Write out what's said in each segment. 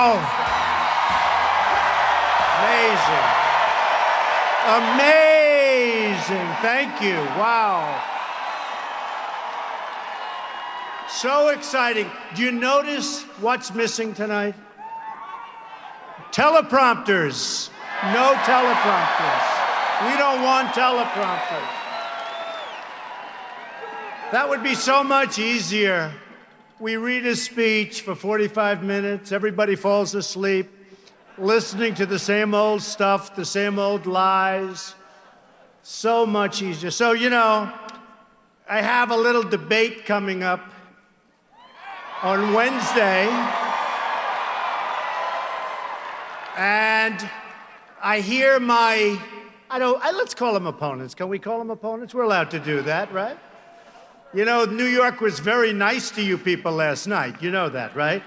Wow. Amazing. Amazing. Thank you. Wow. So exciting. Do you notice what's missing tonight? Teleprompters. No teleprompters. We don't want teleprompters. That would be so much easier. We read a speech for 45 minutes. Everybody falls asleep, listening to the same old stuff, the same old lies. So much easier. So, you know, I have a little debate coming up on Wednesday. And I hear let's call them opponents. Can we call them opponents? We're allowed to do that, right? You know, New York was very nice to you people last night. You know that, right?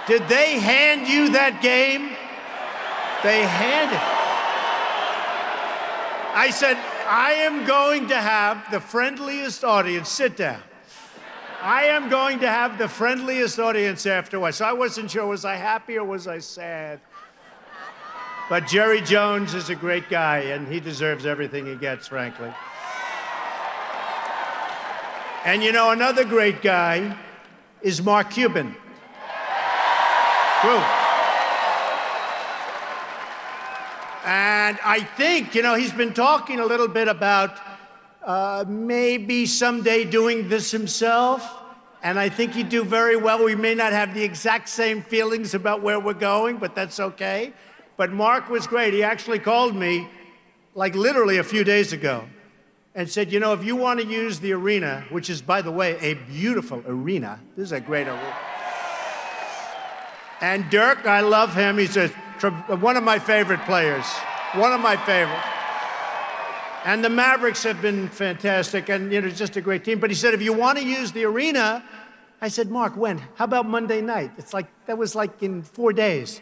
Did they hand you that game? They handed. I said, I am going to have the friendliest audience. Sit down. I am going to have the friendliest audience afterwards. So I wasn't sure, was I happy or was I sad? But Jerry Jones is a great guy, and he deserves everything he gets, frankly. And you know, another great guy is Mark Cuban. True. And I think, you know, he's been talking a little bit about maybe someday doing this himself. And I think he'd do very well. We may not have the exact same feelings about where we're going, but that's okay. But Mark was great. He actually called me, like literally a few days ago, and said, you know, if you want to use the arena, which is, by the way, a beautiful arena. This is a great arena. And Dirk, I love him. He's one of my favorite players. One of my favorites. And the Mavericks have been fantastic, and you know, just a great team. But he said, if you want to use the arena, I said, Mark, when? How about Monday night? It's like, that was like in 4 days.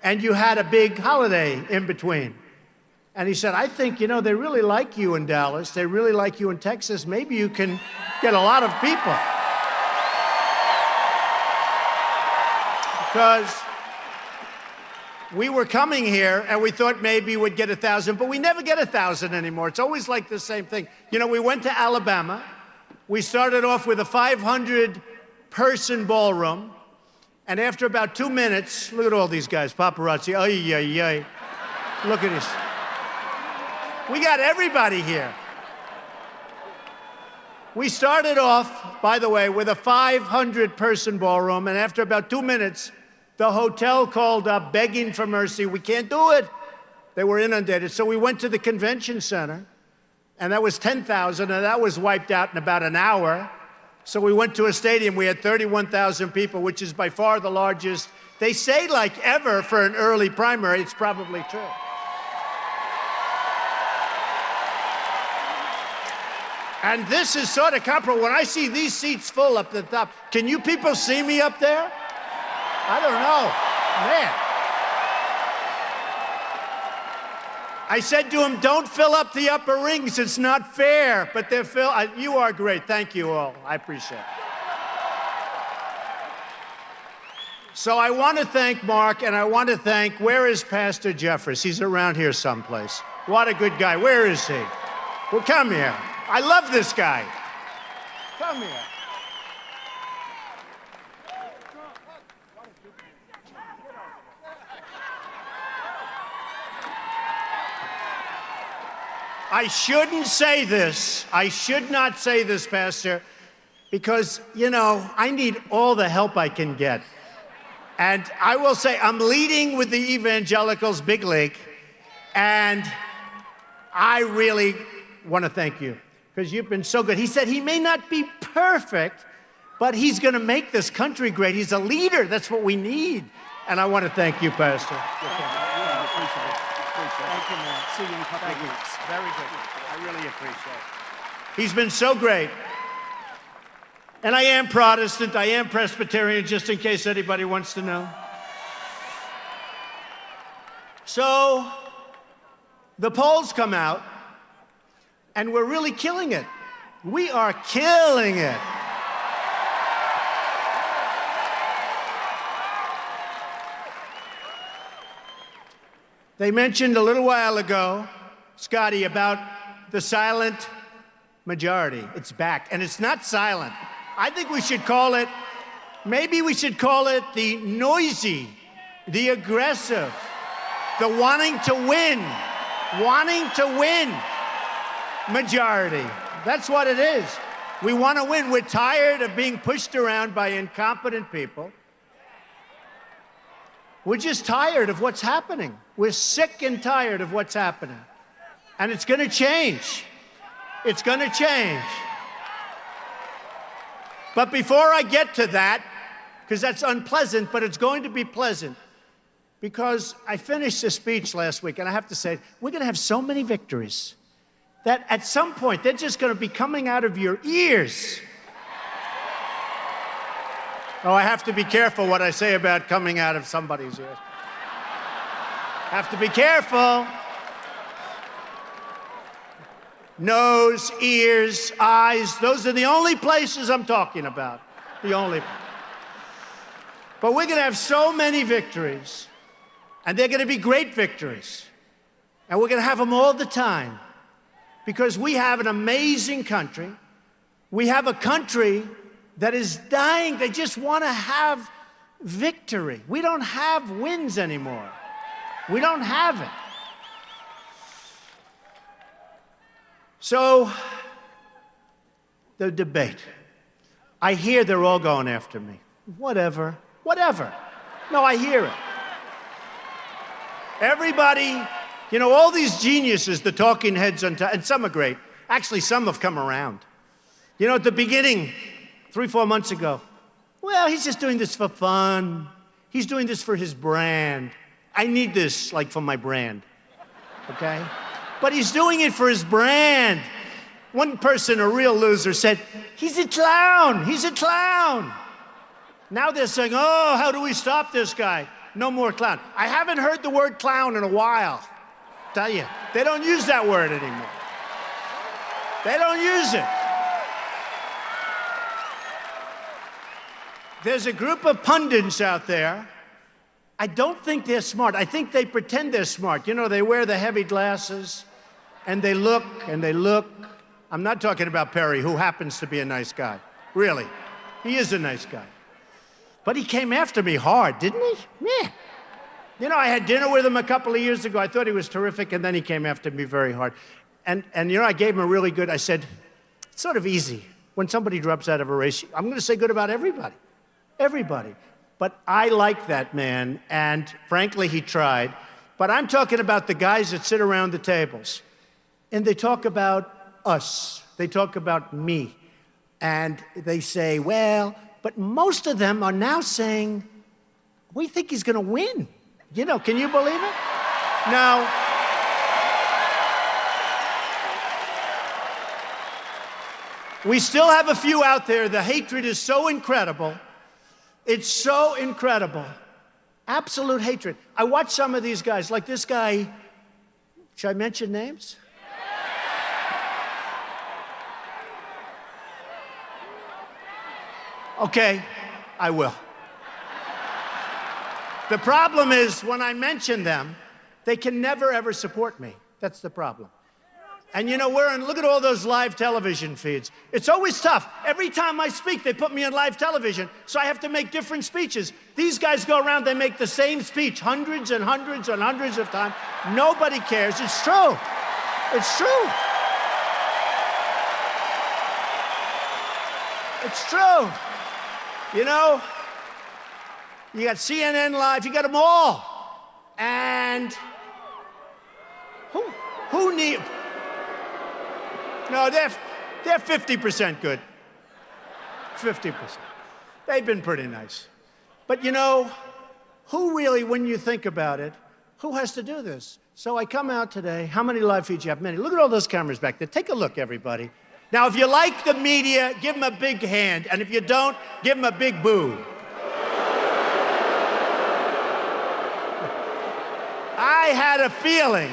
And you had a big holiday in between. And he said, I think, you know, they really like you in Dallas. They really like you in Texas. Maybe you can get a lot of people. Because we were coming here and we thought maybe we'd get 1,000, but we never get 1,000 anymore. It's always like the same thing. You know, we went to Alabama. We started off with a 500-person ballroom. And after about 2 minutes, look at all these guys, paparazzi, ay, ay, ay. Look at this. We got everybody here. We started off, by the way, with a 500-person ballroom, and after about 2 minutes, the hotel called up begging for mercy. We can't do it. They were inundated. So we went to the convention center, and that was 10,000, and that was wiped out in about an hour. So we went to a stadium. We had 31,000 people, which is by far the largest. They say like ever for an early primary. It's probably true. And this is sort of comparable. When I see these seats full up the top, can you people see me up there? I don't know. Man. I said to him, don't fill up the upper rings. It's not fair. But they're filled. You are great. Thank you all. I appreciate it. So I want to thank Mark, and I want to thank, where is Pastor Jeffress? He's around here someplace. What a good guy. Where is he? Well, come here. I love this guy. Come here. I shouldn't say this. I should not say this, Pastor, because, you know, I need all the help I can get. And I will say, I'm leading with the evangelicals big league, and I really want to thank you, because you've been so good. He said he may not be perfect, but he's going to make this country great. He's a leader. That's what we need. And I want to thank you, Pastor. I appreciate it. Thank you, man. See you in a couple of weeks. Very good. I really appreciate it. He's been so great. And I am Protestant. I am Presbyterian, just in case anybody wants to know. So the polls come out, and we're really killing it. We are killing it. They mentioned a little while ago, Scotty, about the silent majority. It's back, and it's not silent. I think we should call it, maybe we should call it the noisy, the aggressive, the wanting to win majority. That's what it is. We want to win. We're tired of being pushed around by incompetent people. We're just tired of what's happening. We're sick and tired of what's happening. And it's going to change. It's going to change. But before I get to that, because that's unpleasant, but it's going to be pleasant, because I finished a speech last week, and I have to say, we're going to have so many victories that at some point, they're just going to be coming out of your ears. Oh, I have to be careful what I say about coming out of somebody's ears. Have to be careful. Nose, ears, eyes, those are the only places I'm talking about. The only. But we're going to have so many victories, and they're going to be great victories. And we're going to have them all the time, because we have an amazing country. We have a country that is dying. They just want to have victory. We don't have wins anymore. We don't have it. So, the debate. I hear they're all going after me. Whatever. No, I hear it. Everybody, you know, all these geniuses, the talking heads, and some are great. Actually, some have come around. You know, at the beginning, 3-4 months ago, well, he's just doing this for fun. He's doing this for his brand. I need this, like, for my brand, okay? But he's doing it for his brand. One person, a real loser, said, he's a clown. Now they're saying, oh, how do we stop this guy? No more clown. I haven't heard the word clown in a while. Tell you, they don't use that word anymore. They don't use it. There's a group of pundits out there. I don't think they're smart. I think they pretend they're smart. You know, they wear the heavy glasses, and they look, and they look. I'm not talking about Perry, who happens to be a nice guy. Really. He is a nice guy. But he came after me hard, didn't he? Yeah. You know, I had dinner with him a couple of years ago. I thought he was terrific, and then he came after me very hard. And you know, I gave him a really good, I said, it's sort of easy. When somebody drops out of a race, I'm going to say good about everybody. Everybody. But I like that man, and frankly, he tried. But I'm talking about the guys that sit around the tables, and they talk about us. They talk about me. And they say, well, but most of them are now saying, we think he's going to win. You know, can you believe it? Now, we still have a few out there. The hatred is so incredible. It's so incredible. Absolute hatred. I watch some of these guys, like this guy. Should I mention names? Okay, I will. The problem is, when I mention them, they can never, ever support me. That's the problem. And you know, look at all those live television feeds. It's always tough. Every time I speak, they put me on live television, so I have to make different speeches. These guys go around, they make the same speech hundreds and hundreds and hundreds of times. Nobody cares. It's true. It's true. It's true. You know, you got CNN Live, you got them all. And who need... No, they're 50% good. 50%. They've been pretty nice. But you know, who really, when you think about it, who has to do this? So I come out today. How many live feeds you have? Many. Look at all those cameras back there. Take a look, everybody. Now, if you like the media, give them a big hand. And if you don't, give them a big boo. I had a feeling.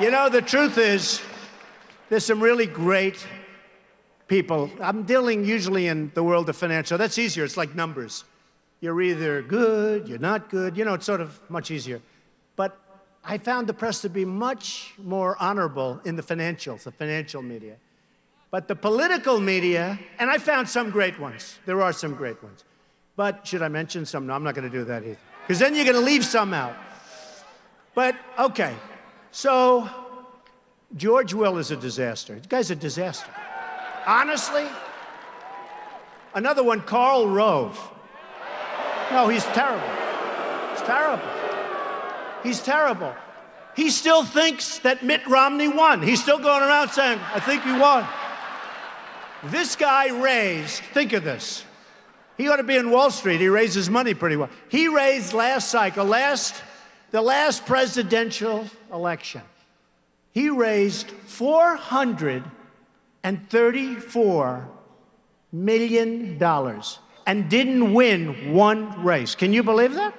You know, the truth is, there's some really great people. I'm dealing usually in the world of financial. That's easier. It's like numbers. You're either good, you're not good. You know, it's sort of much easier. But I found the press to be much more honorable in the financial media. But the political media, and I found some great ones. There are some great ones. But should I mention some? No, I'm not going to do that either. Because then you're going to leave some out. But, okay. So, George Will is a disaster. The guy's a disaster. Honestly. Another one, Karl Rove. No, he's terrible. He's terrible. He's terrible. He still thinks that Mitt Romney won. He's still going around saying, I think he won. This guy raised, think of this. He ought to be in Wall Street. He raises money pretty well. He raised last cycle, the last presidential election. He raised $434 million and didn't win one race. Can you believe that?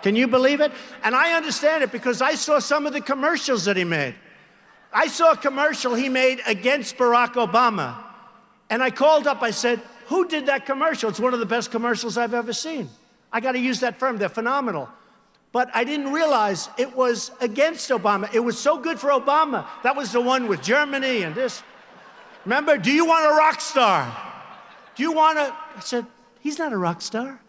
Can you believe it? And I understand it because I saw some of the commercials that he made. I saw a commercial he made against Barack Obama. And I called up, I said, who did that commercial? It's one of the best commercials I've ever seen. I got to use that firm. They're phenomenal. But I didn't realize it was against Obama. It was so good for Obama. That was the one with Germany and this. Remember, do you want a rock star? Do you want a... I said, he's not a rock star.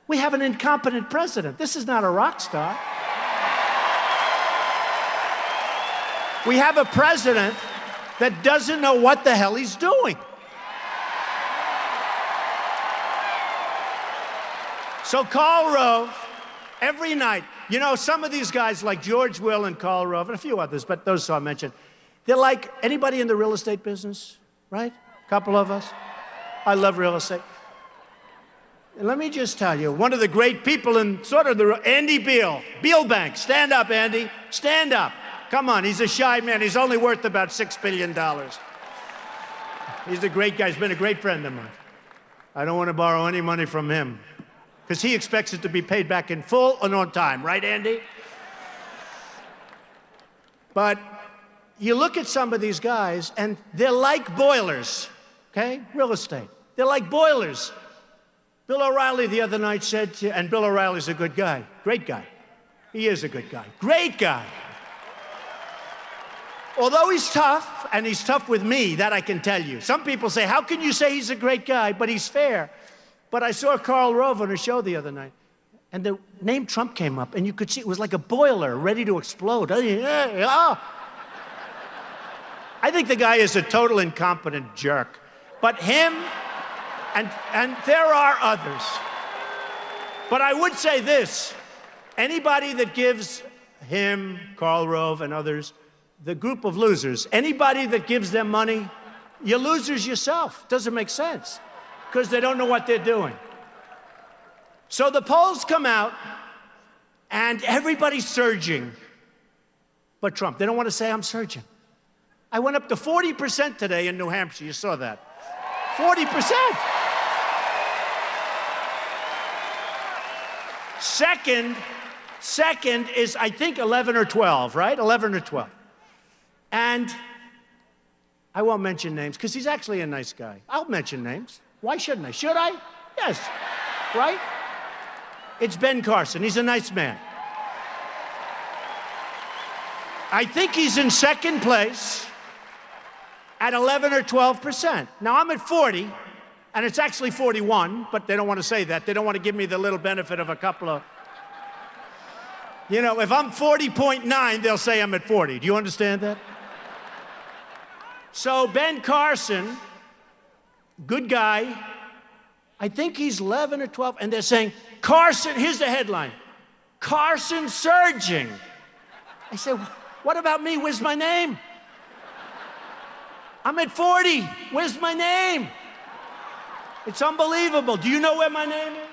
We have an incompetent president. This is not a rock star. We have a president that doesn't know what the hell he's doing. So Karl Rove, every night, you know, some of these guys like George Will and Karl Rove and a few others, but those I mentioned, they're like anybody in the real estate business, right? A couple of us. I love real estate. And let me just tell you, one of the great people in sort of Andy Beal Bank. Stand up, Andy. Stand up. Come on, he's a shy man. He's only worth about $6 billion. He's a great guy. He's been a great friend of mine. I don't want to borrow any money from him because he expects it to be paid back in full and on time. Right, Andy? But you look at some of these guys, and they're like boilers, okay? Real estate. They're like boilers. Bill O'Reilly the other night said, and Bill O'Reilly's a good guy, great guy. He is a good guy, great guy. Although he's tough, and he's tough with me, that I can tell you. Some people say, how can you say he's a great guy, but he's fair? But I saw Karl Rove on a show the other night, and the name Trump came up, and you could see it was like a boiler ready to explode. I think the guy is a total incompetent jerk. But him, and there are others. But I would say this, anybody that gives him, Karl Rove, and others, the group of losers, anybody that gives them money, you're losers yourself. Doesn't make sense because they don't know what they're doing. So the polls come out and everybody's surging but Trump. They don't want to say I'm surging. I went up to 40% today in New Hampshire. You saw that. 40%. Second is, I think, 11 or 12, right? 11 or 12. And I won't mention names because he's actually a nice guy. I'll mention names. Why shouldn't I? Should I? Yes. Right? It's Ben Carson. He's a nice man. I think he's in second place at 11 or 12%. Now, I'm at 40, and it's actually 41, but they don't want to say that. They don't want to give me the little benefit of a couple of... You know, if I'm 40.9, they'll say I'm at 40. Do you understand that? So Ben Carson, good guy, I think he's 11 or 12, and they're saying, Carson, here's the headline, Carson surging. I said, what about me? Where's my name? I'm at 40. Where's my name? It's unbelievable. Do you know where my name is?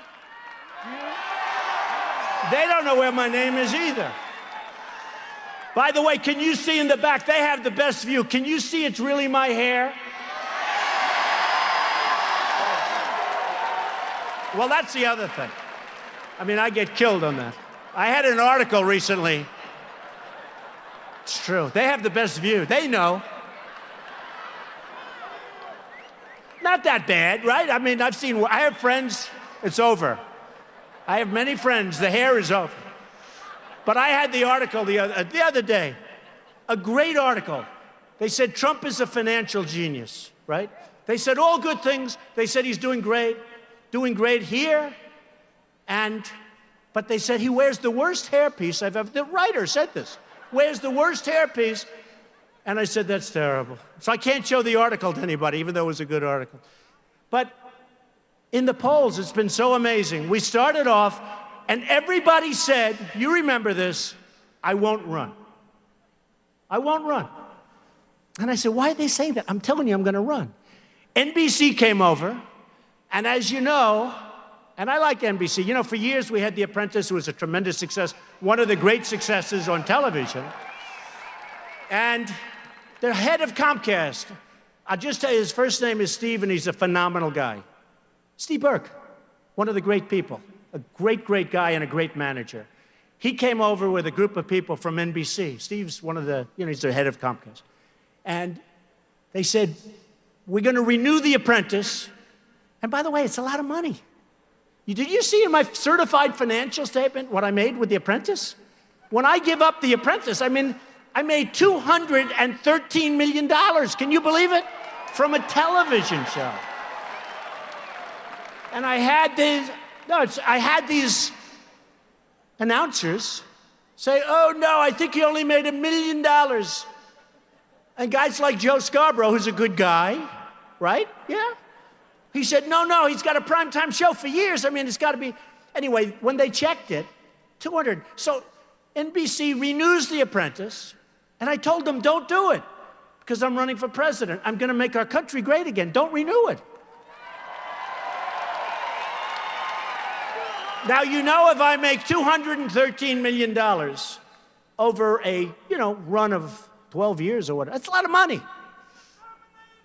They don't know where my name is either. By the way, can you see in the back? They have the best view. Can you see it's really my hair? Well, that's the other thing. I mean, I get killed on that. I had an article recently. It's true. They have the best view. They know. not that bad, right? I mean, I have friends, it's over. I have many friends, the hair is over. But I had the article the other day, a great article. They said Trump is a financial genius, right? They said all good things. They said he's doing great here. But they said he wears the worst hairpiece I've ever, the writer said this, wears the worst hairpiece. And I said, that's terrible. So I can't show the article to anybody, even though it was a good article. But in the polls, it's been so amazing. We started off, and everybody said, you remember this, I won't run. I won't run. And I said, why are they saying that? I'm telling you, I'm going to run. NBC came over, and as you know, and I like NBC. You know, for years we had The Apprentice, who was a tremendous success, one of the great successes on television. And the head of Comcast, I'll just tell you, his first name is Steve, and he's a phenomenal guy. Steve Burke, one of the great people, a great, great guy and a great manager. He came over with a group of people from NBC. Steve's one of the, he's the head of Comcast. And they said, we're going to renew The Apprentice. And by the way, it's a lot of money. Did you see in my certified financial statement what I made with The Apprentice? When I give up The Apprentice, I made $213 million. Can you believe it? From a television show. And I had these announcers say, oh no, I think he only made $1 million. And guys like Joe Scarborough, who's a good guy, right? Yeah. He said, no, he's got a primetime show for years. I mean, it's got to be. Anyway, when they checked it, 200. So NBC renews The Apprentice, and I told them, don't do it, because I'm running for president. I'm going to make our country great again. Don't renew it. Now, if I make $213 million over a, run of 12 years or whatever, that's a lot of money.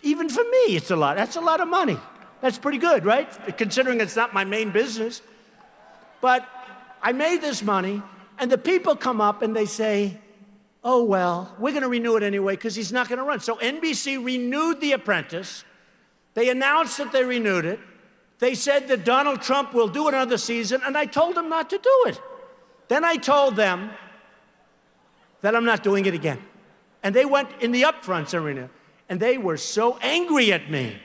Even for me, it's a lot. That's a lot of money. That's pretty good, right? Considering it's not my main business. But I made this money, and the people come up and they say, oh, well, we're going to renew it anyway because he's not going to run. So NBC renewed The Apprentice. They announced that they renewed it. They said that Donald Trump will do another season, and I told them not to do it. Then I told them that I'm not doing it again. And they went in the upfronts arena, and they were so angry at me.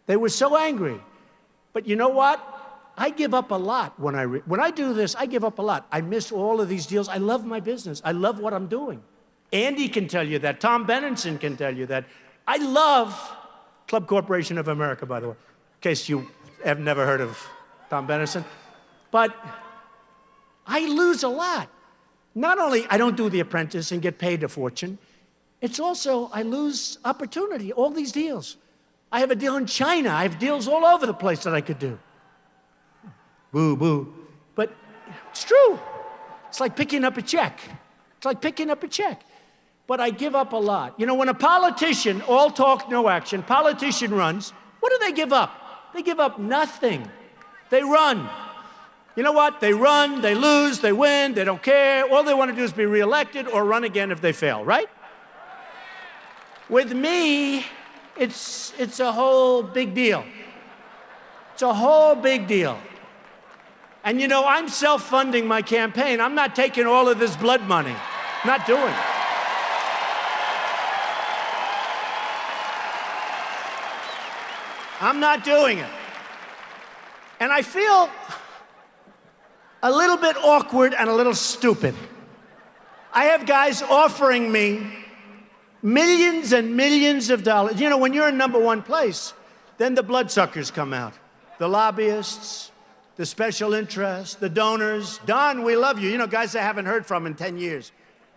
They were so angry. But you know what? I give up a lot when I do this. I give up a lot. I miss all of these deals. I love my business. I love what I'm doing. Andy can tell you that. Tom Benenson can tell you that. I love Club Corporation of America, by the way, in case you have never heard of Tom Benenson. But I lose a lot. Not only I don't do The Apprentice and get paid a fortune, it's also I lose opportunity, all these deals. I have a deal in China. I have deals all over the place that I could do. Boo, boo. But it's true. It's like picking up a check. It's like picking up a check. But I give up a lot. When a politician, all talk, no action, politician runs, what do they give up? They give up nothing. They run. You know what? They run, they lose, they win, they don't care. All they want to do is be reelected or run again if they fail, right? With me, it's a whole big deal. It's a whole big deal. And I'm self-funding my campaign. I'm not taking all of this blood money. Not doing it. I'm not doing it. And I feel a little bit awkward and a little stupid. I have guys offering me millions and millions of dollars. When you're in #1 place, then the bloodsuckers come out. The lobbyists, the special interests, the donors. Don, we love you. Guys I haven't heard from in 10 years.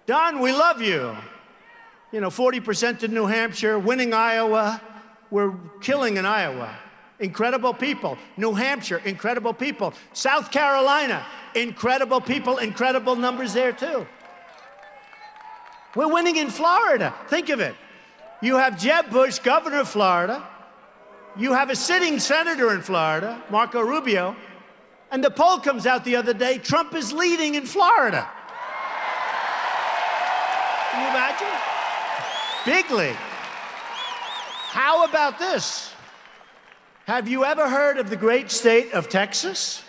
Don, we love you. 40% in New Hampshire, winning Iowa. We're killing in Iowa. Incredible people. New Hampshire, incredible people. South Carolina, incredible people, incredible numbers there too. We're winning in Florida. Think of it. You have Jeb Bush, governor of Florida. You have a sitting senator in Florida, Marco Rubio. And the poll comes out the other day, Trump is leading in Florida. Can you imagine? Big league. How about this? Have you ever heard of the great state of Texas?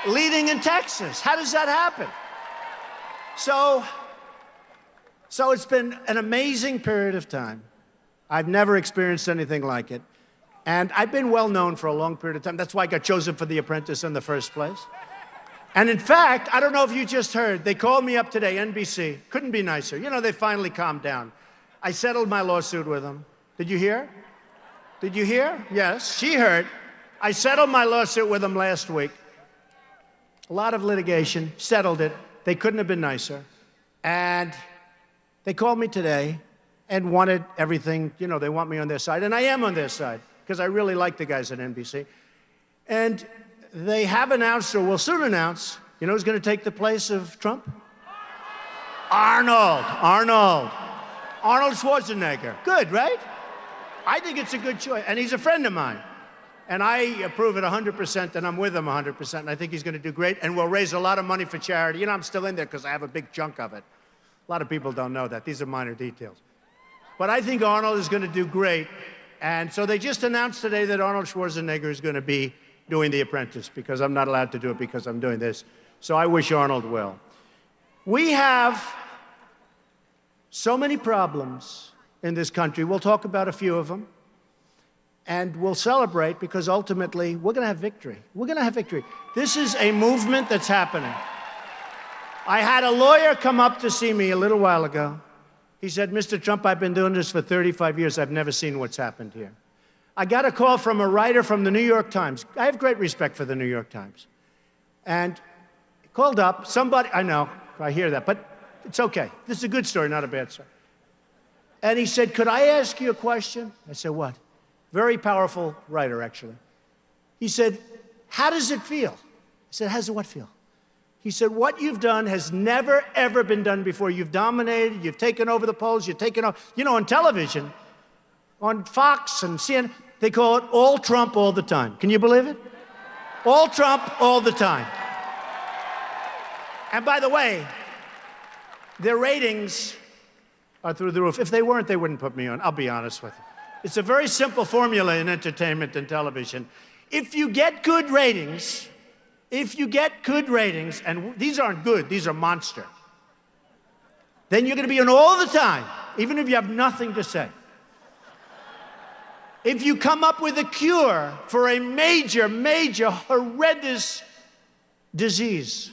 Leading in Texas. How does that happen? So it's been an amazing period of time. I've never experienced anything like it. And I've been well known for a long period of time. That's why I got chosen for The Apprentice in the first place. And in fact, I don't know if you just heard, they called me up today, NBC. Couldn't be nicer. You know, they finally calmed down. I settled my lawsuit with them. Did you hear? Did you hear? Yes, she heard. I settled my lawsuit with them last week. A lot of litigation, settled it. They couldn't have been nicer. And they called me today and wanted everything, you know, they want me on their side. And I am on their side, because I really like the guys at NBC. And they have announced, or will soon announce, you know who's going to take the place of Trump? Arnold Schwarzenegger. Good, right? I think it's a good choice. And he's a friend of mine. And I approve it 100%, and I'm with him 100%, and I think he's going to do great, and we'll raise a lot of money for charity. You know, I'm still in there because I have a big chunk of it. A lot of people don't know that. These are minor details. But I think Arnold is going to do great. And so they just announced today that Arnold Schwarzenegger is going to be doing The Apprentice, because I'm not allowed to do it because I'm doing this. So I wish Arnold well. We have so many problems in this country. We'll talk about a few of them. And we'll celebrate, because ultimately we're going to have victory. We're going to have victory. This is a movement that's happening. I had a lawyer come up to see me a little while ago. He said, Mr. Trump, I've been doing this for 35 years. I've never seen what's happened here. I got a call from a writer from the New York Times. I have great respect for the New York Times. And he called up somebody, I know, I hear that, but it's okay. This is a good story, not a bad story. And he said, could I ask you a question? I said, what? Very powerful writer, actually. He said, how does it feel? I said, how does it what feel? He said, what you've done has never, ever been done before. You've dominated, you've taken over the polls, you've taken over, you know, on television, on Fox and CNN, they call it all Trump all the time. Can you believe it? All Trump all the time. And by the way, their ratings are through the roof. If they weren't, they wouldn't put me on, I'll be honest with you. It's a very simple formula in entertainment and television. If you get good ratings, and these aren't good, these are monster, then you're going to be on all the time, even if you have nothing to say. If you come up with a cure for a major, horrendous disease,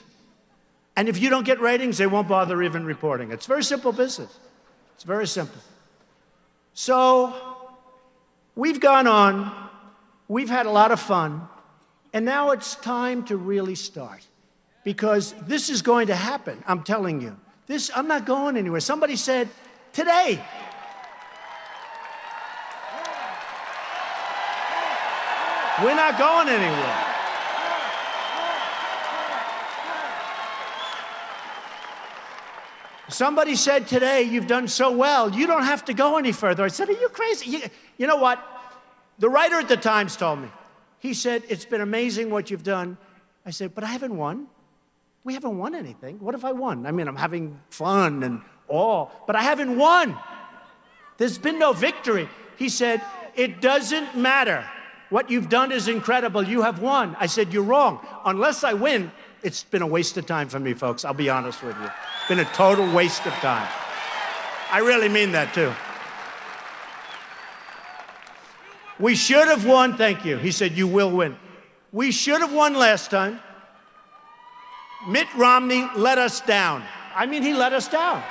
and if you don't get ratings, they won't bother even reporting. It's very simple business. It's very simple. So we've gone on, we've had a lot of fun, and now it's time to really start, because this is going to happen, I'm telling you. I'm not going anywhere. Somebody said, today, we're not going anywhere. Somebody said today, you've done so well, you don't have to go any further. I said, are you crazy? You know what? The writer at the Times told me. He said, it's been amazing what you've done. I said, but I haven't won. We haven't won anything. What if I won? I mean, I'm having fun and all, but I haven't won. There's been no victory. He said, it doesn't matter. What you've done is incredible. You have won. I said, you're wrong. Unless I win, it's been a waste of time for me, folks. I'll be honest with you. It's been a total waste of time. I really mean that, too. We should have won. Thank you. He said, you will win. We should have won last time. Mitt Romney let us down. I mean, he let us down.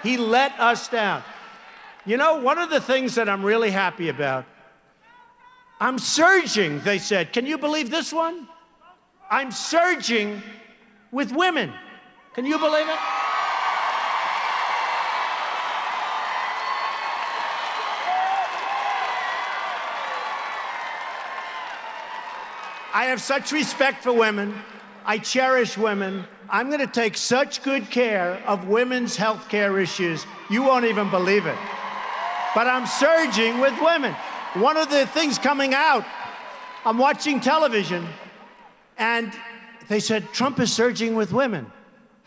He let us down. You know, one of the things that I'm really happy about, I'm surging, they said. Can you believe this one? I'm surging with women. Can you believe it? I have such respect for women. I cherish women. I'm going to take such good care of women's health care issues, you won't even believe it. But I'm surging with women. One of the things coming out, I'm watching television, and they said, Trump is surging with women.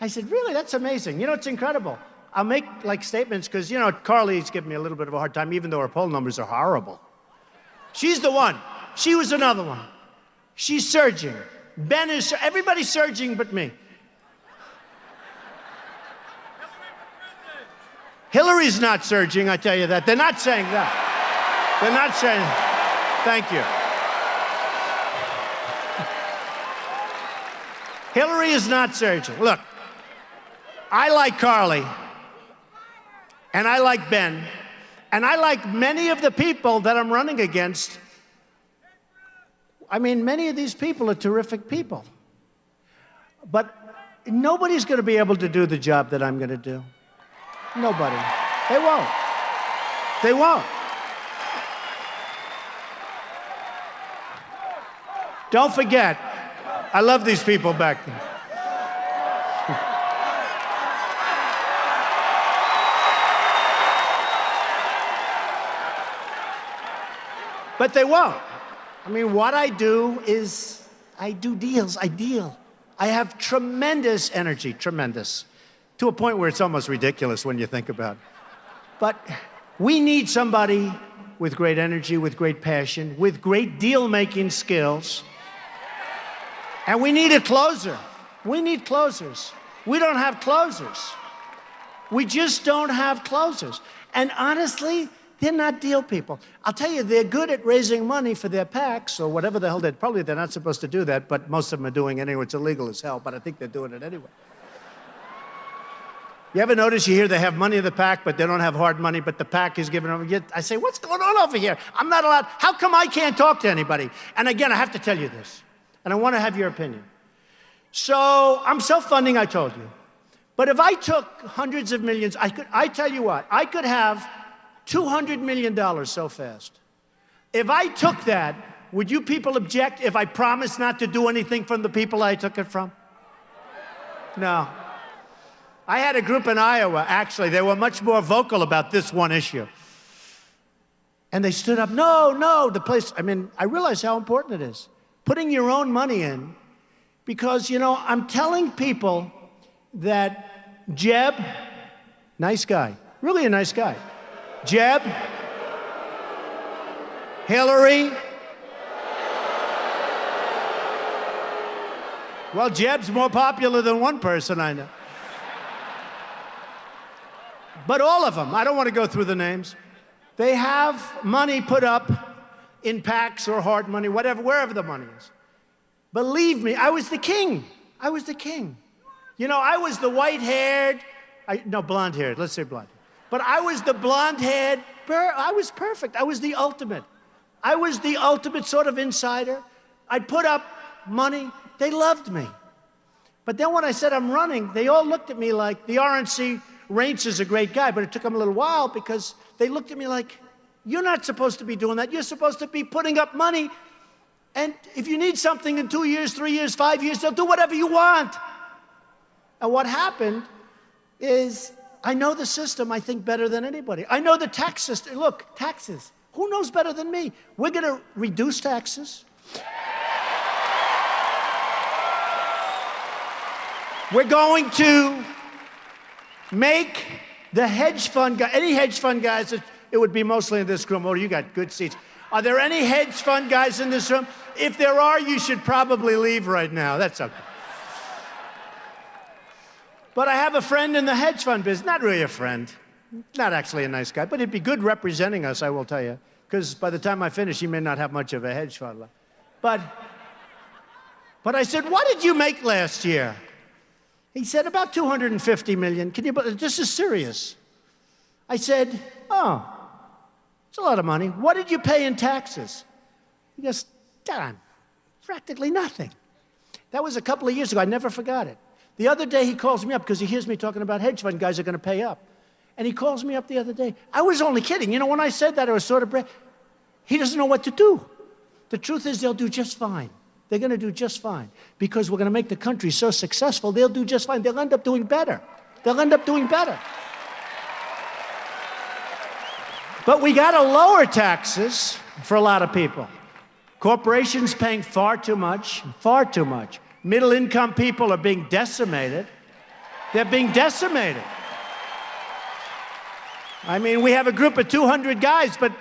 I said, really? That's amazing. You know, it's incredible. I'll make like statements because, you know, Carly's giving me a little bit of a hard time, even though her poll numbers are horrible. She's the one. She was another one. She's surging. Ben is, everybody's surging but me. Hillary's not surging, I tell you that. They're not saying that. They're not saying, thank you. Hillary is not surging. Look, I like Carly, and I like Ben, and I like many of the people that I'm running against. I mean, many of these people are terrific people. But nobody's going to be able to do the job that I'm going to do. Nobody. They won't. They won't. Don't forget, I love these people back there. But they won't. I mean, what I do is I do deals. I deal. I have tremendous energy, tremendous, to a point where it's almost ridiculous when you think about it. But we need somebody with great energy, with great passion, with great deal-making skills. And we need a closer. We need closers. We don't have closers. We just don't have closers. And honestly, they're not deal people. I'll tell you, they're good at raising money for their PACs or whatever the hell probably they're not supposed to do that, but most of them are doing it anyway. It's illegal as hell, but I think they're doing it anyway. You ever notice you hear they have money in the PAC, but they don't have hard money, but the PAC is giving them. I say, what's going on over here? I'm not allowed. How come I can't talk to anybody? And again, I have to tell you this, and I want to have your opinion. So I'm self-funding, I told you. But if I took hundreds of millions, I tell you what, I could have $200 million so fast. If I took that, would you people object if I promised not to do anything from the people I took it from? No. I had a group in Iowa, actually, they were much more vocal about this one issue. And they stood up, no, the place, I mean, I realize how important it is. Putting your own money in, because, you know, I'm telling people that Jeb, nice guy, really a nice guy. Jeb, Hillary. Well, Jeb's more popular than one person I know. But all of them, I don't want to go through the names, they have money put up in PACs or hard money, whatever, wherever the money is. Believe me, I was the king. I was the king. You know, I was the white-haired, no, blonde-haired, let's say blonde. But I was the blonde-haired, I was perfect. I was the ultimate. I was the ultimate sort of insider. I'd put up money. They loved me. But then when I said I'm running, they all looked at me like, the RNC, Reince is a great guy, but it took him a little while because they looked at me like, you're not supposed to be doing that. You're supposed to be putting up money. And if you need something in 2 years, 3 years, 5 years, they'll do whatever you want. And what happened is, I know the system, I think, better than anybody. I know the tax system. Look, taxes. Who knows better than me? We're going to reduce taxes. We're going to make the hedge fund guy, any hedge fund guys, it would be mostly in this room. Oh, you got good seats. Are there any hedge fund guys in this room? If there are, you should probably leave right now. That's okay. But I have a friend in the hedge fund business. Not really a friend. Not actually a nice guy, but he'd be good representing us, I will tell you. Because by the time I finish, he may not have much of a hedge fund left. But I said, what did you make last year? He said, about 250 million. Can you, this is serious. I said, oh, it's a lot of money. What did you pay in taxes? He goes, Don, practically nothing. That was a couple of years ago. I never forgot it. The other day, he calls me up because he hears me talking about hedge fund guys are going to pay up. And he calls me up the other day. I was only kidding. You know, when I said that, I was sort of, he doesn't know what to do. The truth is they'll do just fine. They're going to do just fine because we're going to make the country so successful, they'll do just fine. They'll end up doing better. They'll end up doing better. But we got to lower taxes for a lot of people. Corporations paying far too much, far too much. Middle-income people are being decimated. They're being decimated. I mean, we have a group of 200 guys, but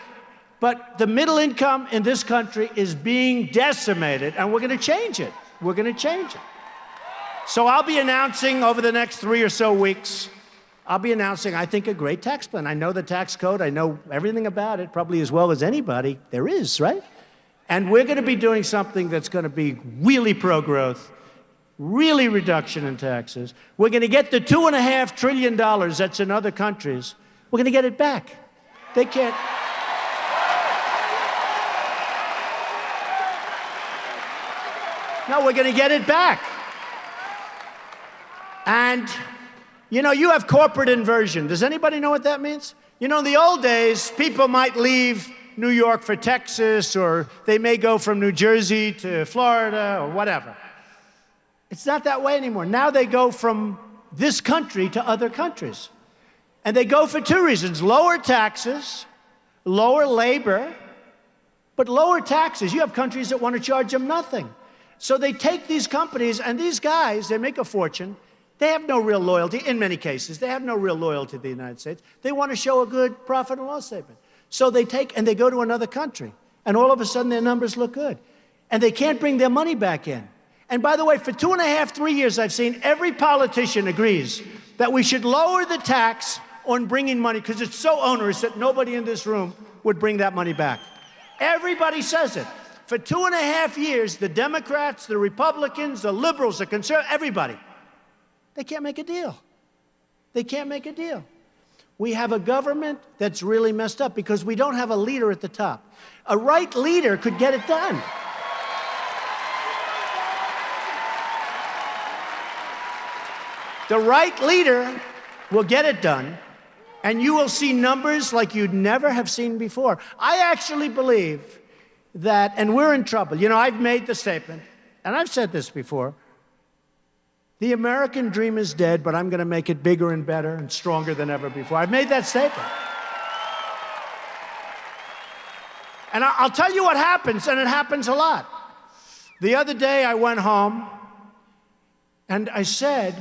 the middle income in this country is being decimated, and we're going to change it. We're going to change it. So I'll be announcing over the next 3 or so weeks, I'll be announcing, I think, a great tax plan. I know the tax code. I know everything about it, probably as well as anybody there is, right? And we're going to be doing something that's going to be really pro-growth, really reduction in taxes. We're going to get the $2.5 trillion that's in other countries. We're going to get it back. They can't. No, we're going to get it back. And, you know, you have corporate inversion. Does anybody know what that means? You know, in the old days, people might leave New York for Texas, or they may go from New Jersey to Florida, or whatever. It's not that way anymore. Now they go from this country to other countries. And they go for two reasons: lower taxes, lower labor, but lower taxes. You have countries that want to charge them nothing. So they take these companies, and these guys, they make a fortune. They have no real loyalty, in many cases. They have no real loyalty to the United States. They want to show a good profit and loss statement. So they take and they go to another country, and all of a sudden their numbers look good. And they can't bring their money back in. And by the way, for 2.5, 3 years, I've seen every politician agrees that we should lower the tax on bringing money, because it's so onerous that nobody in this room would bring that money back. Everybody says it. For 2.5 years, the Democrats, the Republicans, the liberals, the conservatives, everybody, they can't make a deal. They can't make a deal. We have a government that's really messed up because we don't have a leader at the top. A right leader could get it done. The right leader will get it done, and you will see numbers like you'd never have seen before. I actually believe that, and we're in trouble. You know, I've made the statement, and I've said this before, the American dream is dead, but I'm going to make it bigger and better and stronger than ever before. I've made that statement. And I'll tell you what happens, and it happens a lot. The other day, I went home, and I said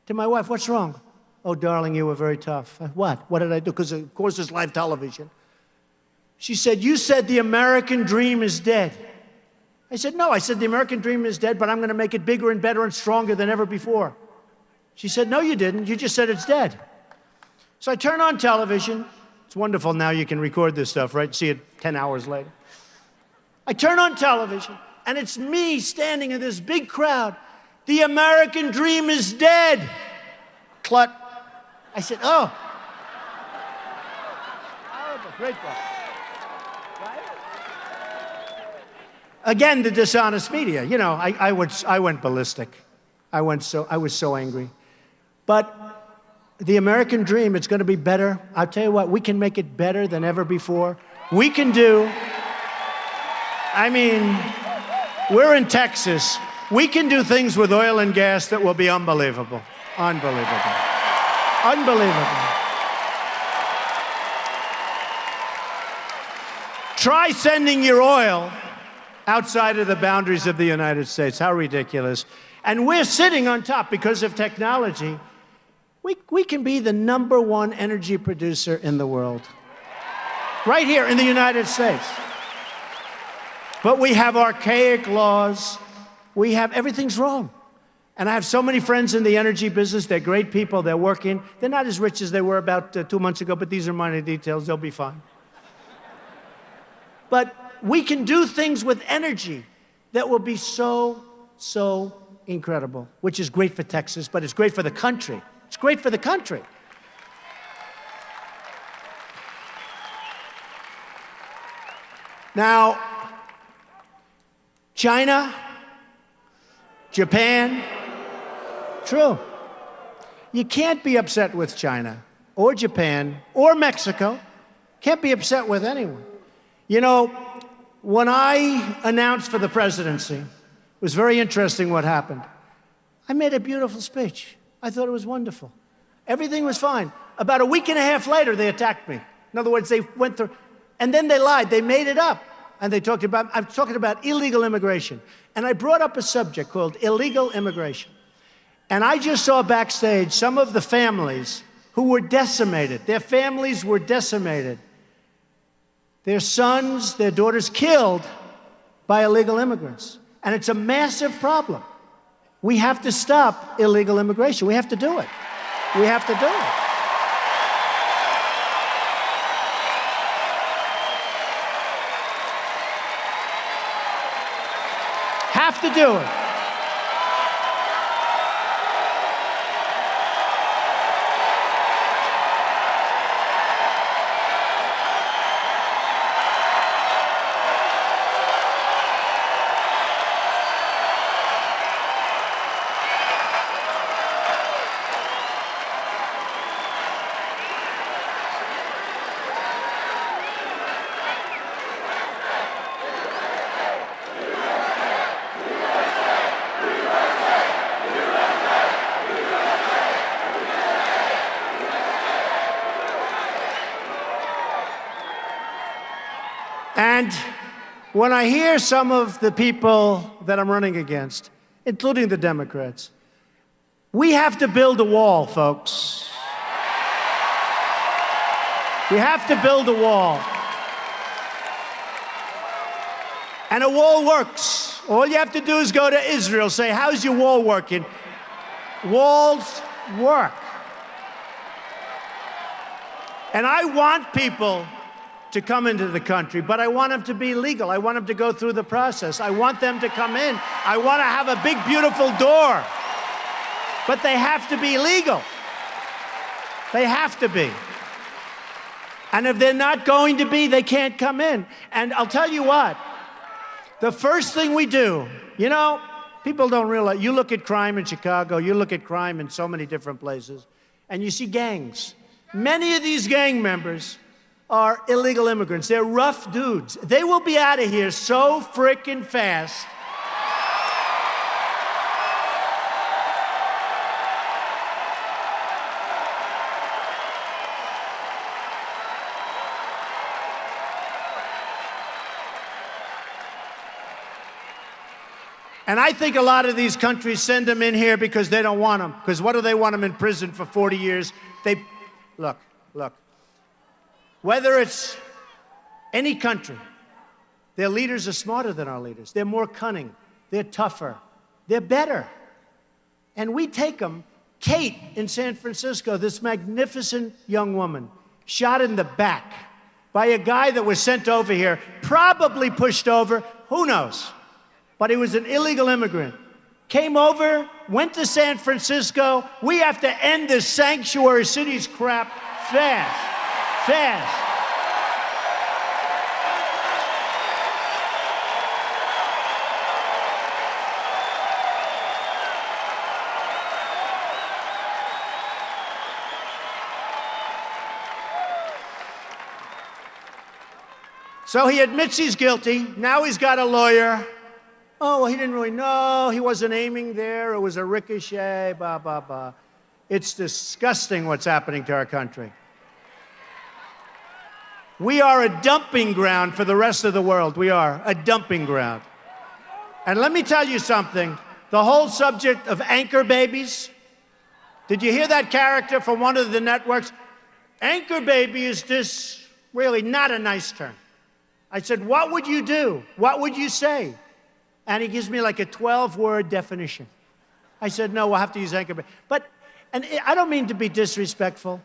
to my wife, "What's wrong?" "Oh, darling, you were very tough." "What? What did I do?" Because, of course, it's live television. She said, "You said the American dream is dead." I said, "No, I said the American dream is dead, but I'm going to make it bigger and better and stronger than ever before." She said, "No, you didn't. You just said it's dead." So I turn on television. It's wonderful now you can record this stuff, right? See it 10 hours later. I turn on television, and it's me standing in this big crowd. "The American dream is dead." Clut. I said, "Oh." Horrible. Great book. Again, the dishonest media. You know, I went ballistic. I was so angry. But the American dream, it's going to be better. I'll tell you what, we can make it better than ever before. We can do, I mean, we're in Texas. We can do things with oil and gas that will be unbelievable. Unbelievable. Unbelievable. Try sending your oil outside of the boundaries of the United States. How ridiculous. And we're sitting on top because of technology. We can be the #1 energy producer in the world. Right here in the United States. But we have archaic laws. We have, everything's wrong. And I have so many friends in the energy business. They're great people. They're working. They're not as rich as they were about 2 months ago, but these are minor details. They'll be fine. But we can do things with energy that will be so, so incredible, which is great for Texas, but it's great for the country. It's great for the country. Now, China, Japan, true. You can't be upset with China or Japan or Mexico. Can't be upset with anyone. You know, when I announced for the presidency, it was very interesting what happened. I made a beautiful speech. I thought it was wonderful. Everything was fine. About a week and a half later, they attacked me. In other words, they went through, and then they lied. They made it up. And they talked about, I'm talking about illegal immigration. And I brought up a subject called illegal immigration. And I just saw backstage some of the families who were decimated. Their families were decimated. Their sons, their daughters killed by illegal immigrants. And it's a massive problem. We have to stop illegal immigration. We have to do it. We have to do it. Have to do it. And when I hear some of the people that I'm running against, including the Democrats, we have to build a wall, folks. We have to build a wall. And a wall works. All you have to do is go to Israel, say, how's your wall working? Walls work. And I want people to come into the country, but I want them to be legal. I want them to go through the process. I want them to come in. I want to have a big, beautiful door. But they have to be legal. They have to be. And if they're not going to be, they can't come in. And I'll tell you what, the first thing we do, you know, people don't realize, you look at crime in Chicago, you look at crime in so many different places, and you see gangs. Many of these gang members are illegal immigrants. They're rough dudes. They will be out of here so frickin' fast. And I think a lot of these countries send them in here because they don't want them. Because what do they want them in prison for 40 years? Look. Whether it's any country, their leaders are smarter than our leaders. They're more cunning. They're tougher. They're better. And we take them. Kate in San Francisco, this magnificent young woman, shot in the back by a guy that was sent over here, probably pushed over, who knows? But he was an illegal immigrant. Came over, went to San Francisco. We have to end this sanctuary cities crap fast. So he admits he's guilty. Now he's got a lawyer. Oh, well, he didn't really know. He wasn't aiming there. It was a ricochet, blah, blah, blah. It's disgusting what's happening to our country. We are a dumping ground for the rest of the world. We are a dumping ground. And let me tell you something. The whole subject of anchor babies. Did you hear that character from one of the networks? Anchor baby is just really not a nice term. I said, what would you do? What would you say? And he gives me like a 12-word definition. I said, no, we'll have to use anchor baby. And I don't mean to be disrespectful,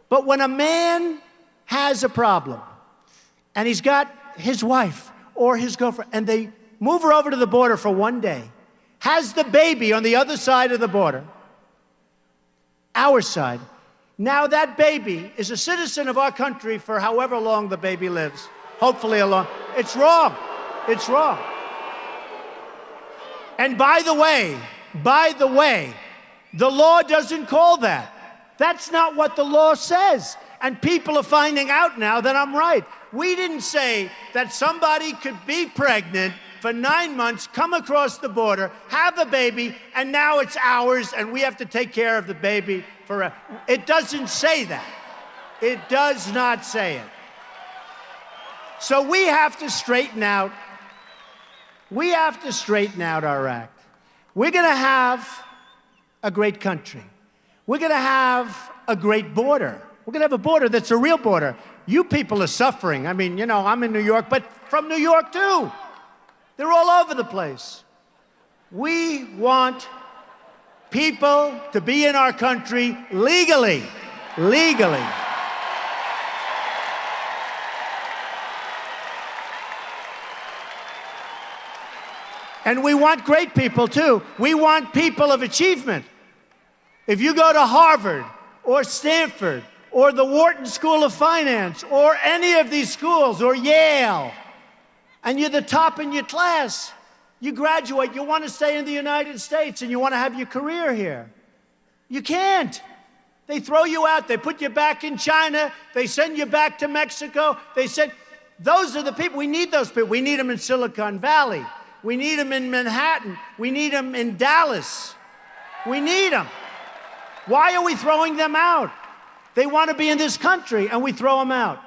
but when a man has a problem, and he's got his wife or his girlfriend, and they move her over to the border for one day, has the baby on the other side of the border, our side, now that baby is a citizen of our country for however long the baby lives, hopefully a long. It's wrong. It's wrong. And by the way, the law doesn't call that. That's not what the law says. And people are finding out now that I'm right. We didn't say that somebody could be pregnant for 9 months, come across the border, have a baby, and now it's ours, and we have to take care of the baby forever. It doesn't say that. It does not say it. So we have to straighten out. We have to straighten out our act. We're going to have a great country. We're going to have a great border. We're going to have a border that's a real border. You people are suffering. I mean, you know, I'm in New York, but from New York, too. They're all over the place. We want people to be in our country legally. Legally. And we want great people, too. We want people of achievement. If you go to Harvard or Stanford or the Wharton School of Finance or any of these schools or Yale, and you're the top in your class, you graduate, you want to stay in the United States and you want to have your career here. You can't. They throw you out. They put you back in China. They send you back to Mexico. Those are the people. We need those people. We need them in Silicon Valley. We need them in Manhattan. We need them in Dallas. We need them. Why are we throwing them out? They want to be in this country, and we throw them out.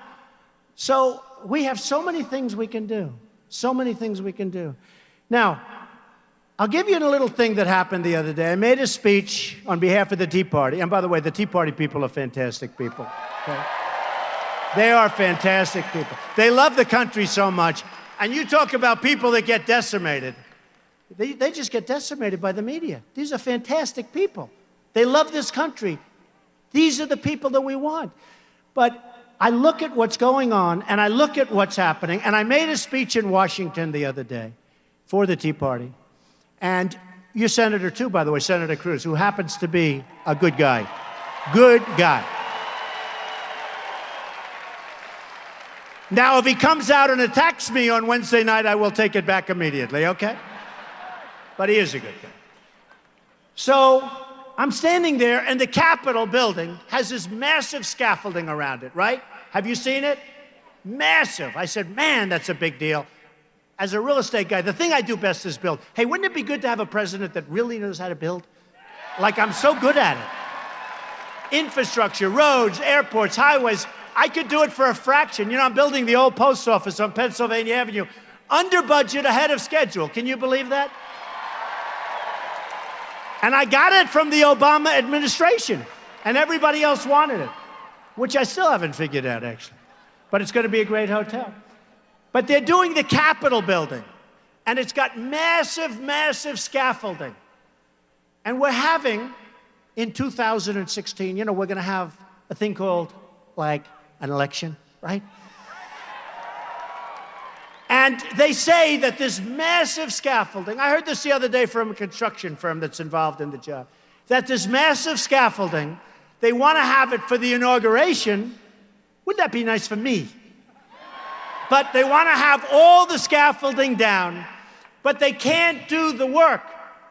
So we have so many things we can do. So many things we can do. Now, I'll give you a little thing that happened the other day. I made a speech on behalf of the Tea Party. And by the way, the Tea Party people are fantastic people. Okay? They are fantastic people. They love the country so much. And you talk about people that get decimated. They just get decimated by the media. These are fantastic people. They love this country. These are the people that we want. But I look at what's going on, and I look at what's happening, and I made a speech in Washington the other day for the Tea Party. And your senator, too, by the way, Senator Cruz, who happens to be a good guy. Good guy. Now, if he comes out and attacks me on Wednesday night, I will take it back immediately, okay? But he is a good guy. So I'm standing there, and the Capitol building has this massive scaffolding around it, right? Have you seen it? Massive. I said, man, that's a big deal. As a real estate guy, the thing I do best is build. Hey, wouldn't it be good to have a president that really knows how to build? Like, I'm so good at it. Infrastructure, roads, airports, highways. I could do it for a fraction. You know, I'm building the old post office on Pennsylvania Avenue. Under budget, ahead of schedule. Can you believe that? And I got it from the Obama administration. And everybody else wanted it. Which I still haven't figured out, actually. But it's going to be a great hotel. But they're doing the Capitol building. And it's got massive, massive scaffolding. And we're having, in 2016, you know, we're going to have a thing called, like, an election, right? And they say that this massive scaffolding, I heard this the other day from a construction firm that's involved in the job, that this massive scaffolding, they want to have it for the inauguration. Wouldn't that be nice for me? But they want to have all the scaffolding down, but they can't do the work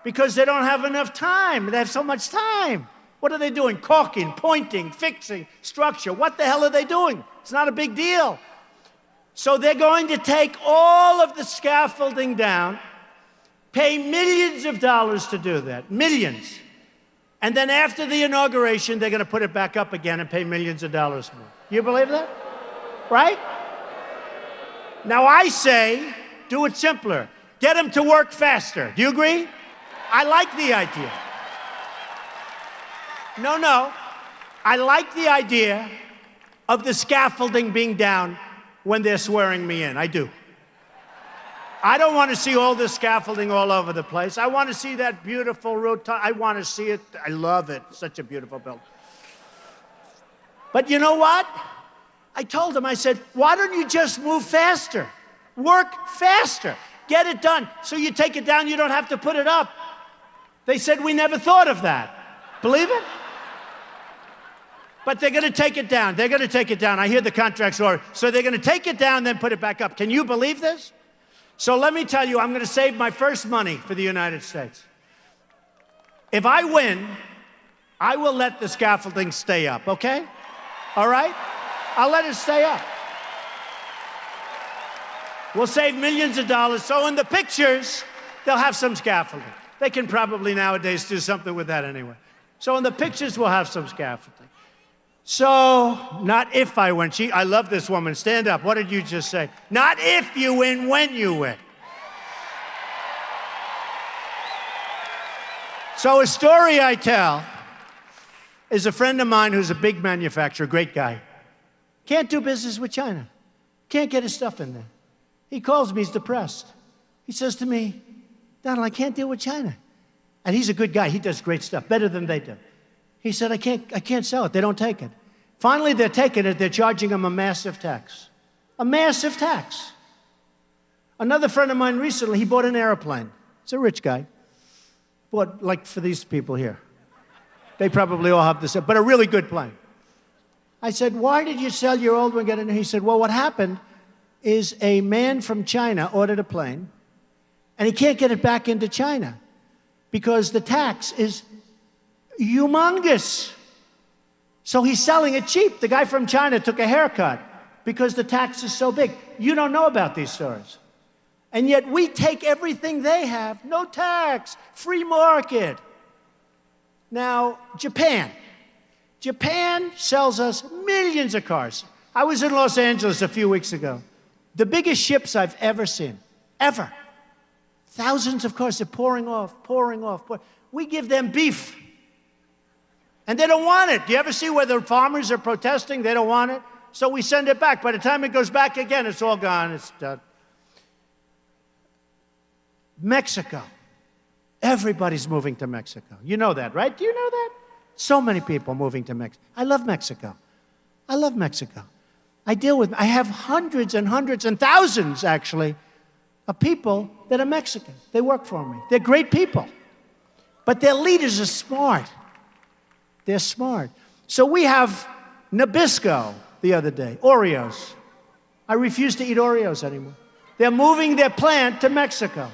because they don't have enough time. They have so much time. What are they doing? Caulking, pointing, fixing, structure. What the hell are they doing? It's not a big deal. So they're going to take all of the scaffolding down, pay millions of dollars to do that, millions. And then after the inauguration, they're going to put it back up again and pay millions of dollars more. You believe that? Right? Now I say, do it simpler. Get them to work faster. Do you agree? I like the idea. No. I like the idea of the scaffolding being down when they're swearing me in. I do. I don't want to see all this scaffolding all over the place. I want to see that beautiful rotunda. I want to see it. I love it. Such a beautiful building. But you know what? I told them, I said, why don't you just move faster? Work faster. Get it done. So you take it down, you don't have to put it up. They said, we never thought of that. Believe it? But they're going to take it down. They're going to take it down. I hear the contract's over. So they're going to take it down, then put it back up. Can you believe this? So let me tell you, I'm going to save my first money for the United States. If I win, I will let the scaffolding stay up, okay? All right? I'll let it stay up. We'll save millions of dollars. So in the pictures, they'll have some scaffolding. They can probably nowadays do something with that anyway. So in the pictures, we'll have some scaffolding. So, not if I win. I love this woman. Stand up. What did you just say? Not if you win, when you win. So a story I tell is a friend of mine who's a big manufacturer, great guy. Can't do business with China. Can't get his stuff in there. He calls me, he's depressed. He says to me, Donald, I can't deal with China. And he's a good guy. He does great stuff, better than they do. He said, I can't sell it. They don't take it. Finally, they're taking it. They're charging him a massive tax. A massive tax. Another friend of mine recently, he bought an airplane. He's a rich guy. Bought, like for these people here. They probably all have this, but a really good plane. I said, why did you sell your old one? Get in? He said, well, what happened is a man from China ordered a plane, and he can't get it back into China because the tax is humongous. So he's selling it cheap. The guy from China took a haircut because the tax is so big. You don't know about these stories. And yet we take everything they have, no tax, free market. Now, Japan. Japan sells us millions of cars. I was in Los Angeles a few weeks ago. The biggest ships I've ever seen, ever. Thousands of cars, they're pouring off. We give them beef. And they don't want it. Do you ever see where the farmers are protesting? They don't want it. So we send it back. By the time it goes back again, it's all gone. It's done. Mexico. Everybody's moving to Mexico. You know that, right? Do you know that? So many people moving to Mexico. I love Mexico. I love Mexico. I have hundreds and hundreds and thousands, actually, of people that are Mexican. They work for me. They're great people. But their leaders are smart. They're smart. So we have Nabisco the other day, Oreos. I refuse to eat Oreos anymore. They're moving their plant to Mexico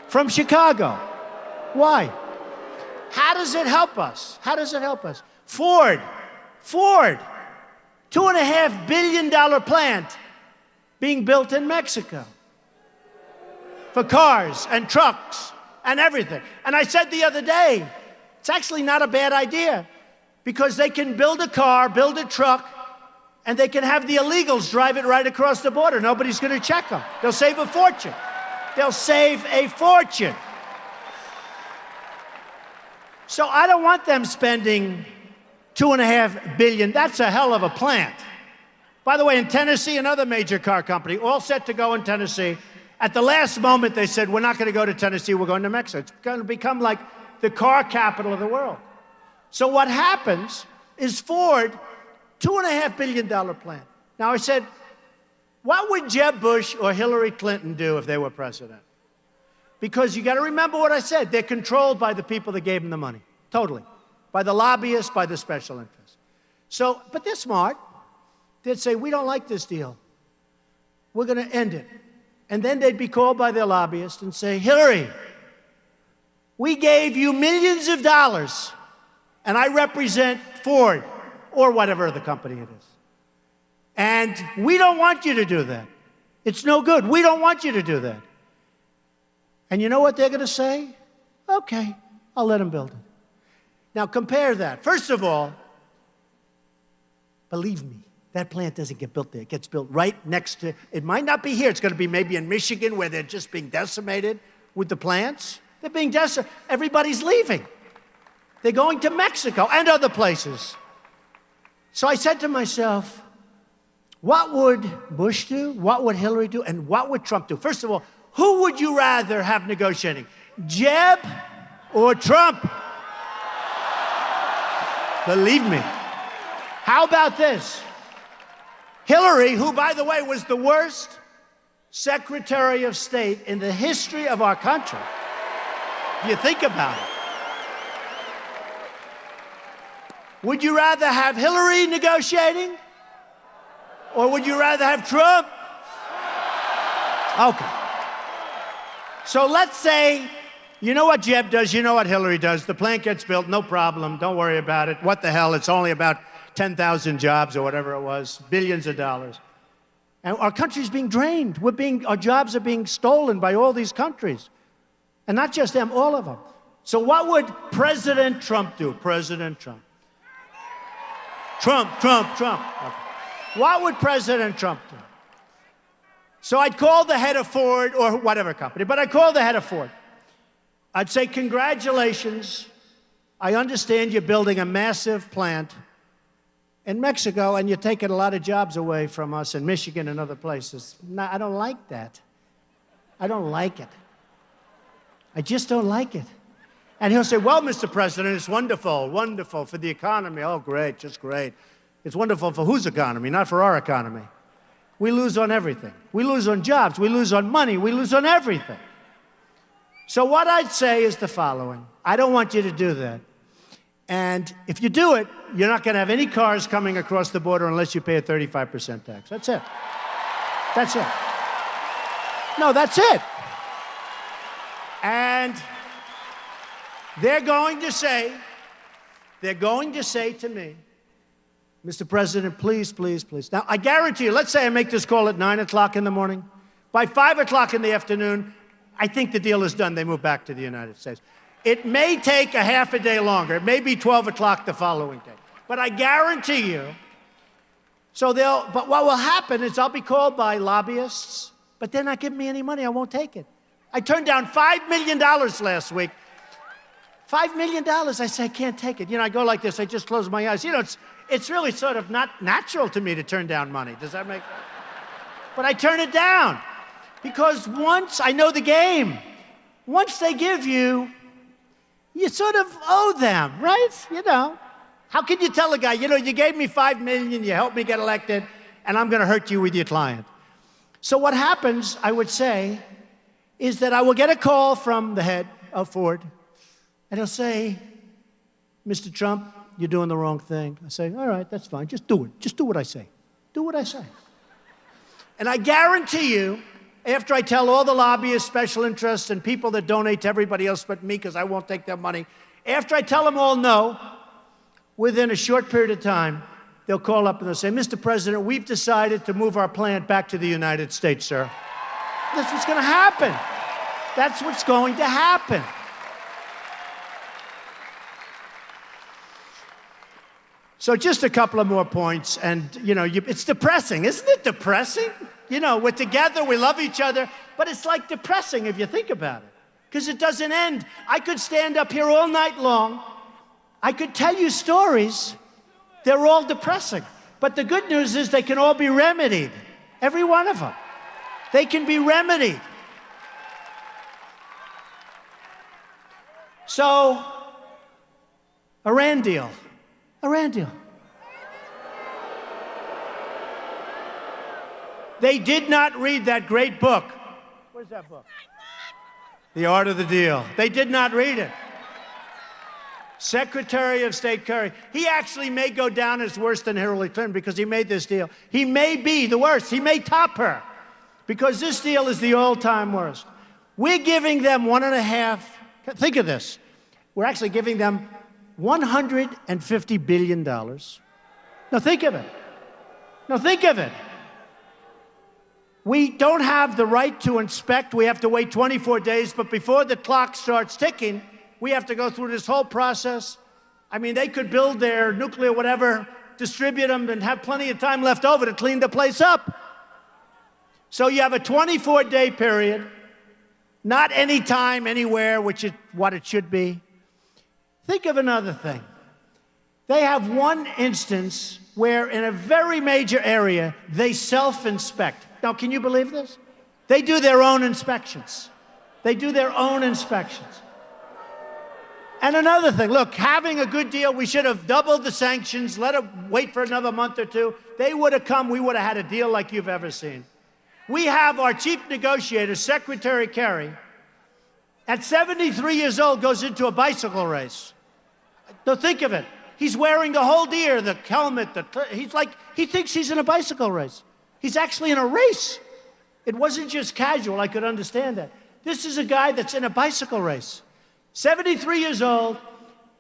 from Chicago. Why? How does it help us? How does it help us? Ford, $2.5 billion plant being built in Mexico for cars and trucks and everything. And I said the other day, it's actually not a bad idea because they can build a car, build a truck, and they can have the illegals drive it right across the border. Nobody's going to check them. They'll save a fortune. They'll save a fortune. So I don't want them spending $2.5 billion. That's a hell of a plant. By the way, in Tennessee, another major car company, all set to go in Tennessee. At the last moment, they said, we're not going to go to Tennessee, we're going to Mexico. It's going to become like the car capital of the world. So what happens is Ford, $2.5 billion plant. Now, I said, what would Jeb Bush or Hillary Clinton do if they were president? Because you got to remember what I said. They're controlled by the people that gave them the money. Totally. By the lobbyists, by the special interests. So, but they're smart. They'd say, we don't like this deal. We're going to end it. And then they'd be called by their lobbyists and say, Hillary, we gave you millions of dollars, and I represent Ford, or whatever the company it is. And we don't want you to do that. It's no good. We don't want you to do that. And you know what they're going to say? Okay, I'll let them build it. Now compare that. First of all, believe me, that plant doesn't get built there. It gets built right next to, it might not be here. It's going to be maybe in Michigan where they're just being decimated with the plants. They're being decimated. Everybody's leaving. They're going to Mexico and other places. So I said to myself, what would Bush do? What would Hillary do? And what would Trump do? First of all, who would you rather have negotiating? Jeb or Trump? Believe me. How about this? Hillary, who, by the way, was the worst Secretary of State in the history of our country. If you think about it. Would you rather have Hillary negotiating? Or would you rather have Trump? Okay. So let's say, you know what Jeb does, you know what Hillary does. The plant gets built, no problem, don't worry about it. What the hell, it's only about 10,000 jobs or whatever it was, billions of dollars. And our country's being drained. Our jobs are being stolen by all these countries. And not just them, all of them. So what would President Trump do? President Trump. Trump. Okay. What would President Trump do? So I'd call the head of Ford or whatever company, but I'd call the head of Ford. I'd say, congratulations, I understand you're building a massive plant in Mexico, and you're taking a lot of jobs away from us in Michigan and other places. No, I don't like that. I don't like it. I just don't like it. And he'll say, well, Mr. President, it's wonderful, wonderful for the economy. Oh, great, just great. It's wonderful for whose economy? Not for our economy. We lose on everything. We lose on jobs. We lose on money. We lose on everything. So what I'd say is the following. I don't want you to do that. And if you do it, you're not going to have any cars coming across the border unless you pay a 35% tax. That's it. That's it. No, that's it. And they're going to say to me, Mr. President, please, please, please. Now, I guarantee you, let's say I make this call at 9 o'clock in the morning. By 5 o'clock in the afternoon, I think the deal is done. They move back to the United States. It may take a half a day longer. It may be 12 o'clock the following day. But I guarantee you, but what will happen is I'll be called by lobbyists, but they're not giving me any money. I won't take it. I turned down $5 million last week. $5 million. I say, I can't take it. You know, I go like this. I just close my eyes. You know, it's really sort of not natural to me to turn down money. Does that make sense? But I turn it down because once I know the game, once they give you, you sort of owe them, right? You know, how can you tell a guy, you know, you gave me $5 million, you helped me get elected, and I'm going to hurt you with your client. So what happens, I would say, is that I will get a call from the head of Ford, and he'll say, Mr. Trump, you're doing the wrong thing. I say, all right, that's fine. Just do it. Just do what I say. Do what I say. And I guarantee you, after I tell all the lobbyists, special interests, and people that donate to everybody else but me because I won't take their money, after I tell them all no, within a short period of time, they'll call up and they'll say, Mr. President, we've decided to move our plant back to the United States, sir. That's what's going to happen. That's what's going to happen. So just a couple of more points, and, you know, it's depressing. Isn't it depressing? You know, we're together, we love each other, but it's like depressing if you think about it, because it doesn't end. I could stand up here all night long. I could tell you stories. They're all depressing. But the good news is they can all be remedied, every one of them. They can be remedied. So, Iran deal. Iran deal. They did not read that great book. Where's that book? The Art of the Deal. They did not read it. Secretary of State Kerry. He actually may go down as worse than Hillary Clinton because he made this deal. He may be the worst. He may top her because this deal is the all-time worst. We're giving them $1.5. Think of this. We're actually giving them $150 billion. Now think of it. Now think of it. We don't have the right to inspect. We have to wait 24 days, but before the clock starts ticking, we have to go through this whole process. I mean, they could build their nuclear whatever, distribute them, and have plenty of time left over to clean the place up. So you have a 24-day period, not any time, anywhere, which is what it should be. Think of another thing. They have one instance where in a very major area, they self-inspect. Now, can you believe this? They do their own inspections. They do their own inspections. And another thing, look, having a good deal, we should have doubled the sanctions, let them wait for another month or two. They would have come, we would have had a deal like you've ever seen. We have our chief negotiator, Secretary Kerry, at 73 years old, goes into a bicycle race. Now think of it. He's wearing the whole gear, the helmet, he thinks he's in a bicycle race. He's actually in a race. It wasn't just casual, I could understand that. This is a guy that's in a bicycle race. 73 years old,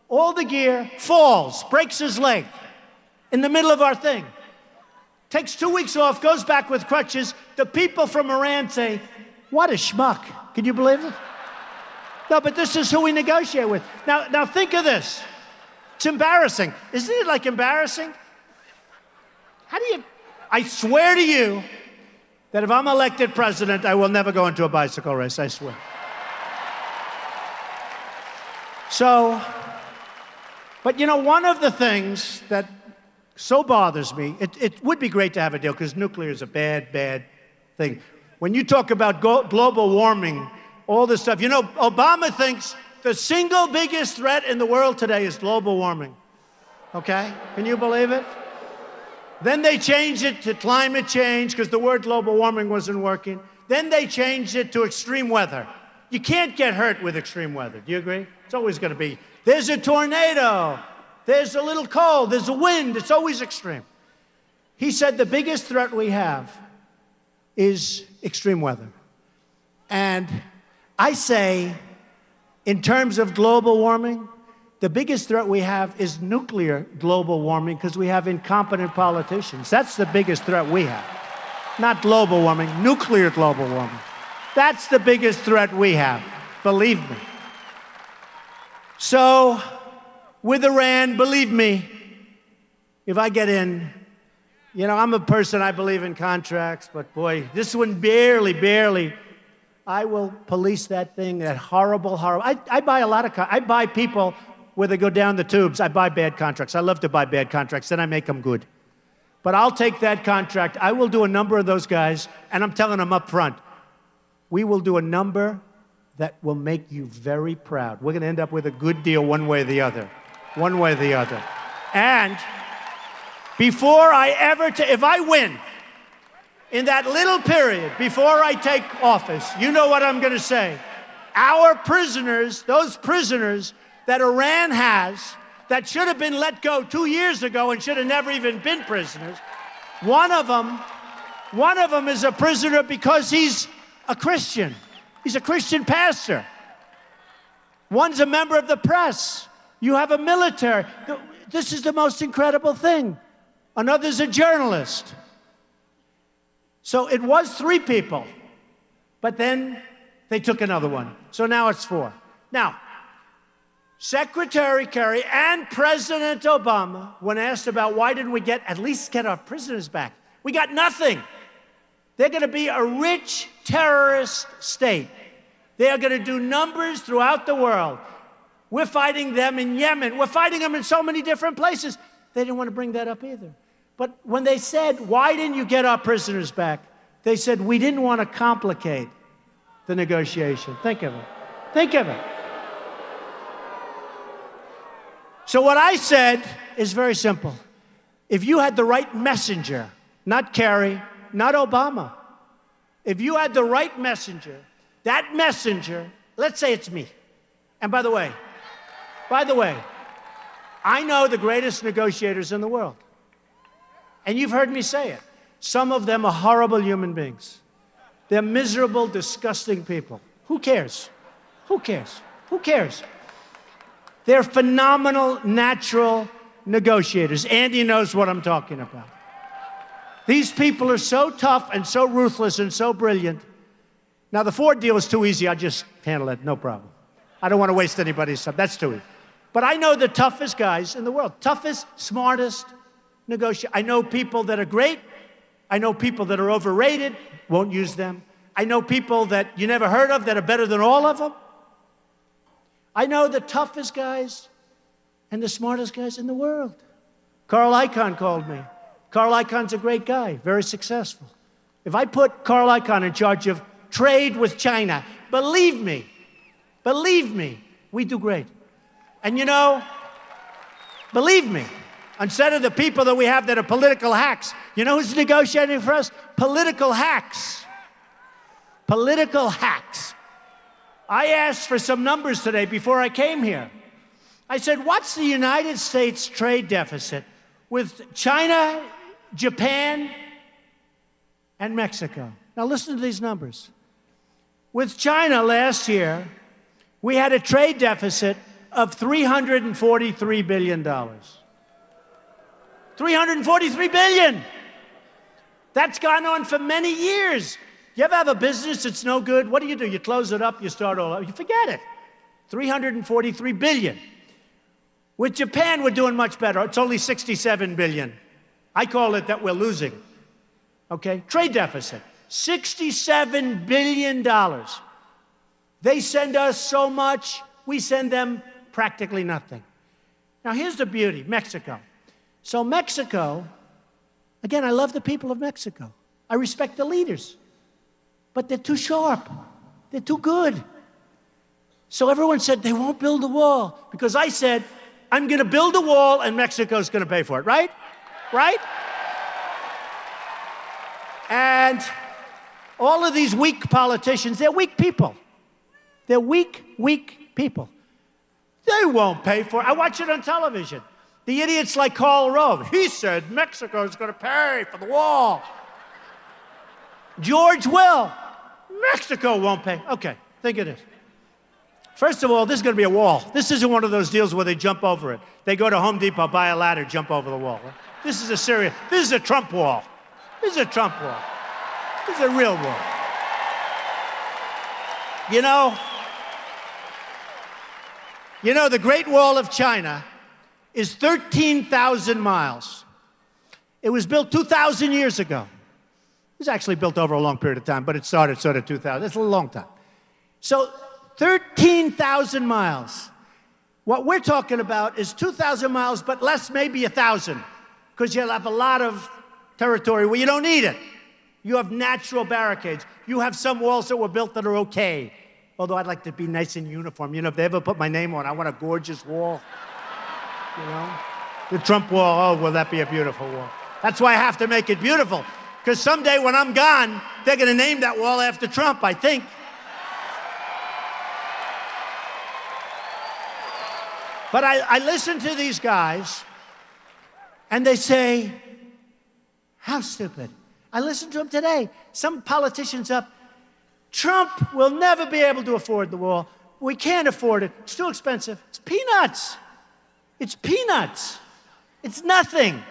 all the gear, falls, breaks his leg in the middle of our thing. Takes 2 weeks off, goes back with crutches. The people from Iran say, what a schmuck. Can you believe it? No, but this is who we negotiate with. Now think of this. It's embarrassing. Isn't it like embarrassing? How do you... I swear to you that if I'm elected president, I will never go into a bicycle race, I swear. So, But you know, one of the things that so bothers me, it would be great to have a deal because nuclear is a bad, bad thing. When you talk about global warming, all this stuff, you know, Obama thinks the single biggest threat in the world today is global warming. Okay? Can you believe it? Then they changed it to climate change because the word global warming wasn't working. Then they changed it to extreme weather. You can't get hurt with extreme weather. Do you agree? It's always going to be, there's a tornado, there's a little cold, there's a wind. It's always extreme. He said the biggest threat we have is extreme weather. And I say, in terms of global warming, the biggest threat we have is nuclear global warming because we have incompetent politicians. That's the biggest threat we have. Not global warming, nuclear global warming. That's the biggest threat we have, believe me. So, with Iran, believe me, if I get in, you know, I'm a person, I believe in contracts, but boy, this one barely, I will police that thing, that horrible. I buy a lot of, I buy people where they go down the tubes. I buy bad contracts. I love to buy bad contracts, then I make them good. But I'll take that contract. I will do a number of those guys, and I'm telling them up front, we will do a number that will make you very proud. We're going to end up with a good deal one way or the other. One way or the other. And before I ever, if I win, in that little period, before I take office, you know what I'm going to say. Our prisoners, those prisoners that Iran has, that should have been let go 2 years ago and should have never even been prisoners, one of them is a prisoner because he's a Christian. He's a Christian pastor. One's a member of the press. You have a military. This is the most incredible thing. Another's a journalist. So it was 3 people, but then they took another one. So now it's 4. Now, Secretary Kerry and President Obama, when asked about why didn't we at least get our prisoners back, we got nothing. They're going to be a rich terrorist state. They are going to do numbers throughout the world. We're fighting them in Yemen. We're fighting them in so many different places. They didn't want to bring that up either. But when they said, why didn't you get our prisoners back? They said, we didn't want to complicate the negotiation. Think of it. Think of it. So what I said is very simple. If you had the right messenger, not Kerry, not Obama, if you had the right messenger, that messenger, let's say it's me. And by the way, I know the greatest negotiators in the world. And you've heard me say it. Some of them are horrible human beings. They're miserable, disgusting people. Who cares? Who cares? Who cares? They're phenomenal, natural negotiators. Andy knows what I'm talking about. These people are so tough and so ruthless and so brilliant. Now, the Ford deal is too easy. I just handle it, no problem. I don't want to waste anybody's time. That's too easy. But I know the toughest guys in the world. Toughest, smartest negotiators. I know people that are great. I know people that are overrated. Won't use them. I know people that you never heard of that are better than all of them. I know the toughest guys and the smartest guys in the world. Carl Icahn called me. Carl Icahn's a great guy, very successful. If I put Carl Icahn in charge of trade with China, believe me, we do great. And you know, believe me, instead of the people that we have that are political hacks, you know who's negotiating for us? Political hacks. Political hacks. I asked for some numbers today before I came here. I said, what's the United States trade deficit with China, Japan, and Mexico? Now listen to these numbers. With China last year, we had a trade deficit of $343 billion. $343 billion! That's gone on for many years. You ever have a business that's no good? What do? You close it up, you start all over. You forget it. $343 billion. With Japan, we're doing much better. It's only $67 billion. I call it that we're losing. Okay? Trade deficit. $67 billion. They send us so much, we send them practically nothing. Now, here's the beauty, Mexico. So Mexico, again, I love the people of Mexico. I respect the leaders. But they're too sharp. They're too good. So everyone said, they won't build a wall. Because I said, I'm going to build a wall and Mexico's going to pay for it, right? Right? And all of these weak politicians, they're weak people. They're weak, weak people. They won't pay for it. I watch it on television. The idiots like Karl Rove. He said Mexico's going to pay for the wall. George Will. Mexico won't pay. Okay, think of this. First of all, this is going to be a wall. This isn't one of those deals where they jump over it. They go to Home Depot, buy a ladder, jump over the wall. This is this is a Trump wall. This is a Trump wall. This is a real wall. You know, the Great Wall of China is 13,000 miles. It was built 2,000 years ago. It was actually built over a long period of time, but it started sort of 2,000. It's a long time. So 13,000 miles. What we're talking about is 2,000 miles, but less maybe 1,000, because you'll have a lot of territory where you don't need it. You have natural barricades. You have some walls that were built that are okay. Although I'd like to be nice and uniform. You know, if they ever put my name on, I want a gorgeous wall. You know? The Trump wall, oh, will that be a beautiful wall? That's why I have to make it beautiful. Because someday when I'm gone, they're going to name that wall after Trump, I think. But I listen to these guys, and they say, how stupid. I listened to them today. Some politician's up. Trump will never be able to afford the wall. We can't afford it. It's too expensive. It's peanuts. It's peanuts. It's nothing.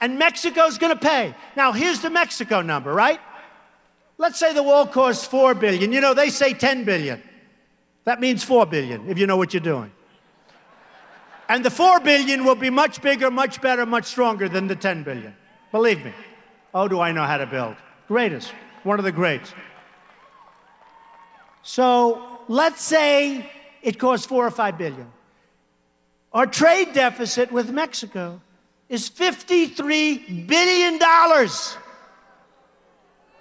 And Mexico's going to pay. Now, here's the Mexico number, right? Let's say the wall costs $4 billion. You know, they say $10 billion. That means $4 billion, if you know what you're doing. And the $4 billion will be much bigger, much better, much stronger than the $10 billion. Believe me. Oh, do I know how to build. Greatest. One of the greats. So let's say it costs $4 or $5 billion. Our trade deficit with Mexico is $53 billion.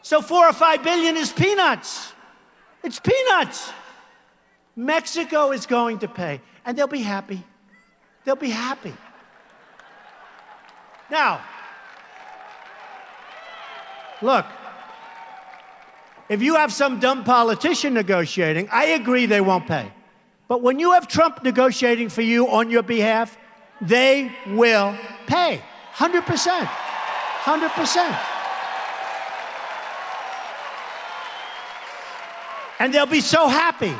So $4 or $5 billion is peanuts. It's peanuts. Mexico is going to pay, and they'll be happy. They'll be happy. Now, look, if you have some dumb politician negotiating, I agree they won't pay. But when you have Trump negotiating for you on your behalf, they will pay. 100%. 100%. And they'll be so happy.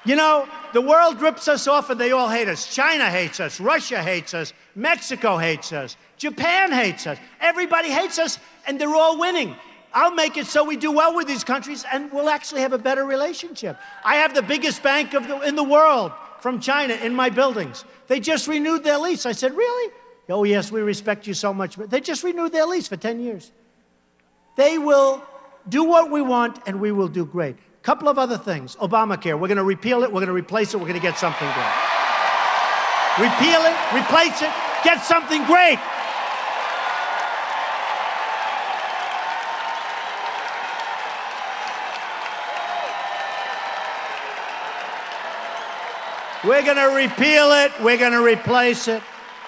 You know, the world rips us off and they all hate us. China hates us. Russia hates us. Mexico hates us. Japan hates us. Everybody hates us, and they're all winning. I'll make it so we do well with these countries, and we'll actually have a better relationship. I have the biggest bank in the world from China in my buildings. They just renewed their lease. I said, really? Oh, yes, we respect you so much. But they just renewed their lease for 10 years. They will do what we want, and we will do great. A couple of other things. Obamacare, we're going to repeal it, we're going to replace it, we're going to get something great. Repeal it, replace it, get something great. We're going to repeal it. We're going to replace it.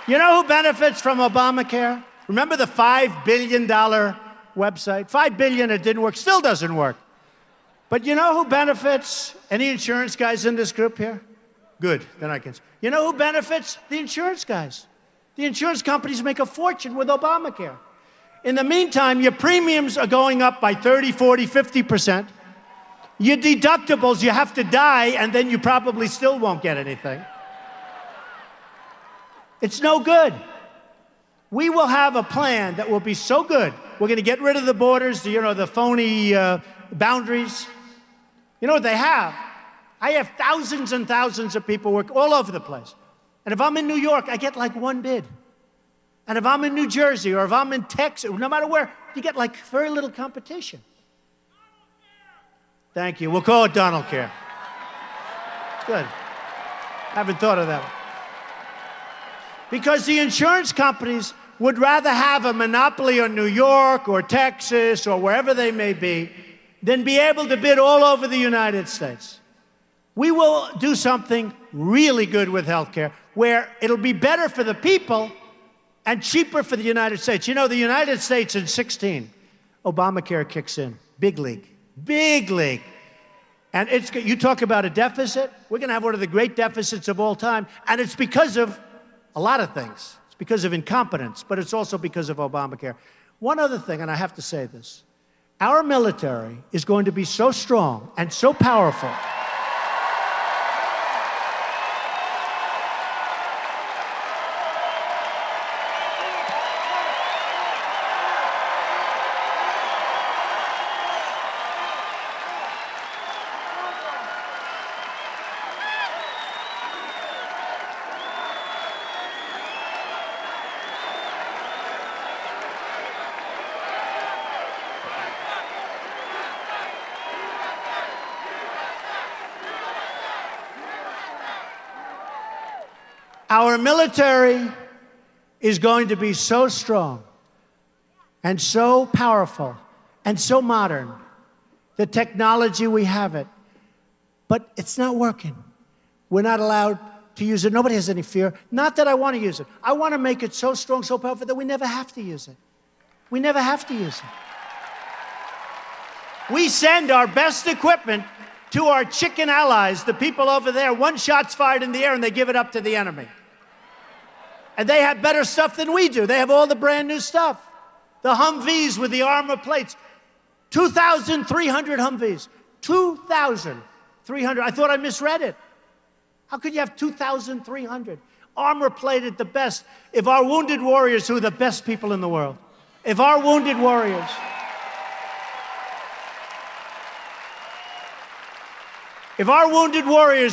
You know who benefits from Obamacare? Remember the $5 billion website? $5 billion, it didn't work, still doesn't work. But you know who benefits? Any insurance guys in this group here? Good, then I can. You know who benefits? The insurance guys. The insurance companies make a fortune with Obamacare. In the meantime, your premiums are going up by 30, 40, 50%. Your deductibles, you have to die, and then you probably still won't get anything. It's no good. We will have a plan that will be so good. We're going to get rid of the borders, the phony boundaries. You know what they have? I have thousands and thousands of people work all over the place. And if I'm in New York, I get like one bid. And if I'm in New Jersey or if I'm in Texas, no matter where, you get like very little competition. Thank you. We'll call it Donald Care. Good. I haven't thought of that one. Because the insurance companies would rather have a monopoly on New York or Texas or wherever they may be than be able to bid all over the United States. We will do something really good with healthcare where it'll be better for the people and cheaper for the United States. You know, the United States in 16, Obamacare kicks in. Big league. Big league. And you talk about a deficit, we're going to have one of the great deficits of all time, and it's because of a lot of things. It's because of incompetence, but it's also because of Obamacare. One other thing, and I have to say this, our military is going to be so strong and so powerful. Our military is going to be so strong and so powerful and so modern. The technology, we have it. But it's not working. We're not allowed to use it. Nobody has any fear. Not that I want to use it. I want to make it so strong, so powerful that we never have to use it. We never have to use it. We send our best equipment to our chicken allies, the people over there. One shot's fired in the air and they give it up to the enemy. And they have better stuff than we do. They have all the brand new stuff. The Humvees with the armor plates. 2,300 Humvees. 2,300. I thought I misread it. How could you have 2,300? Armor plated, the best. If our wounded warriors, who are the best people in the world, if our wounded warriors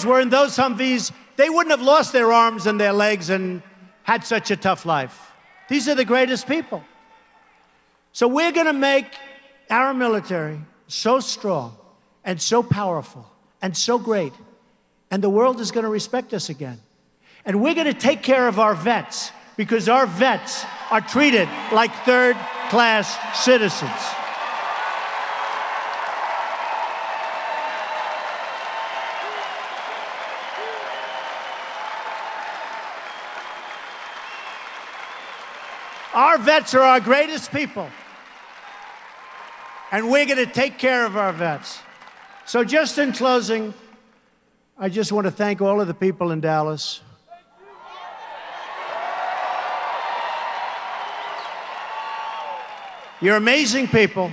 were in those Humvees, they wouldn't have lost their arms and their legs and had such a tough life. These are the greatest people. So we're going to make our military so strong and so powerful and so great, and the world is going to respect us again. And we're going to take care of our vets, because our vets are treated like third-class citizens. Our vets are our greatest people, and we're going to take care of our vets. So just in closing, I just want to thank all of the people in Dallas. You're amazing people,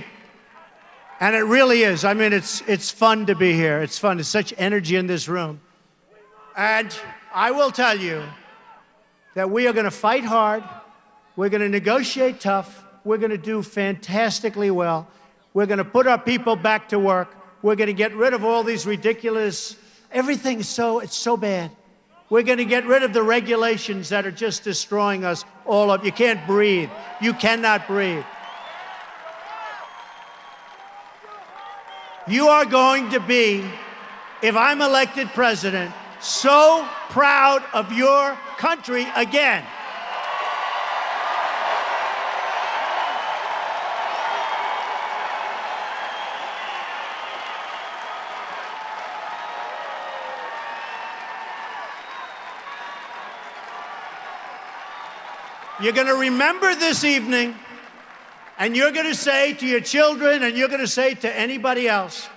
and it really is. I mean, it's fun to be here. It's fun. There's such energy in this room. And I will tell you that we are going to fight hard. We're going to negotiate tough. We're going to do fantastically well. We're going to put our people back to work. We're going to get rid of all these ridiculous, everything's it's so bad. We're going to get rid of the regulations that are just destroying us all up. You can't breathe. You cannot breathe. You are going to be, if I'm elected president, so proud of your country again. You're going to remember this evening, and you're going to say to your children, and you're going to say to anybody else,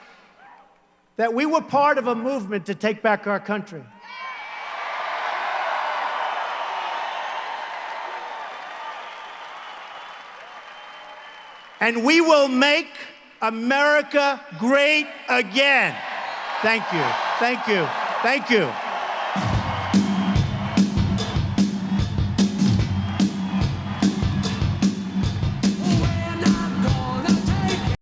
that we were part of a movement to take back our country. And we will make America great again. Thank you. Thank you. Thank you.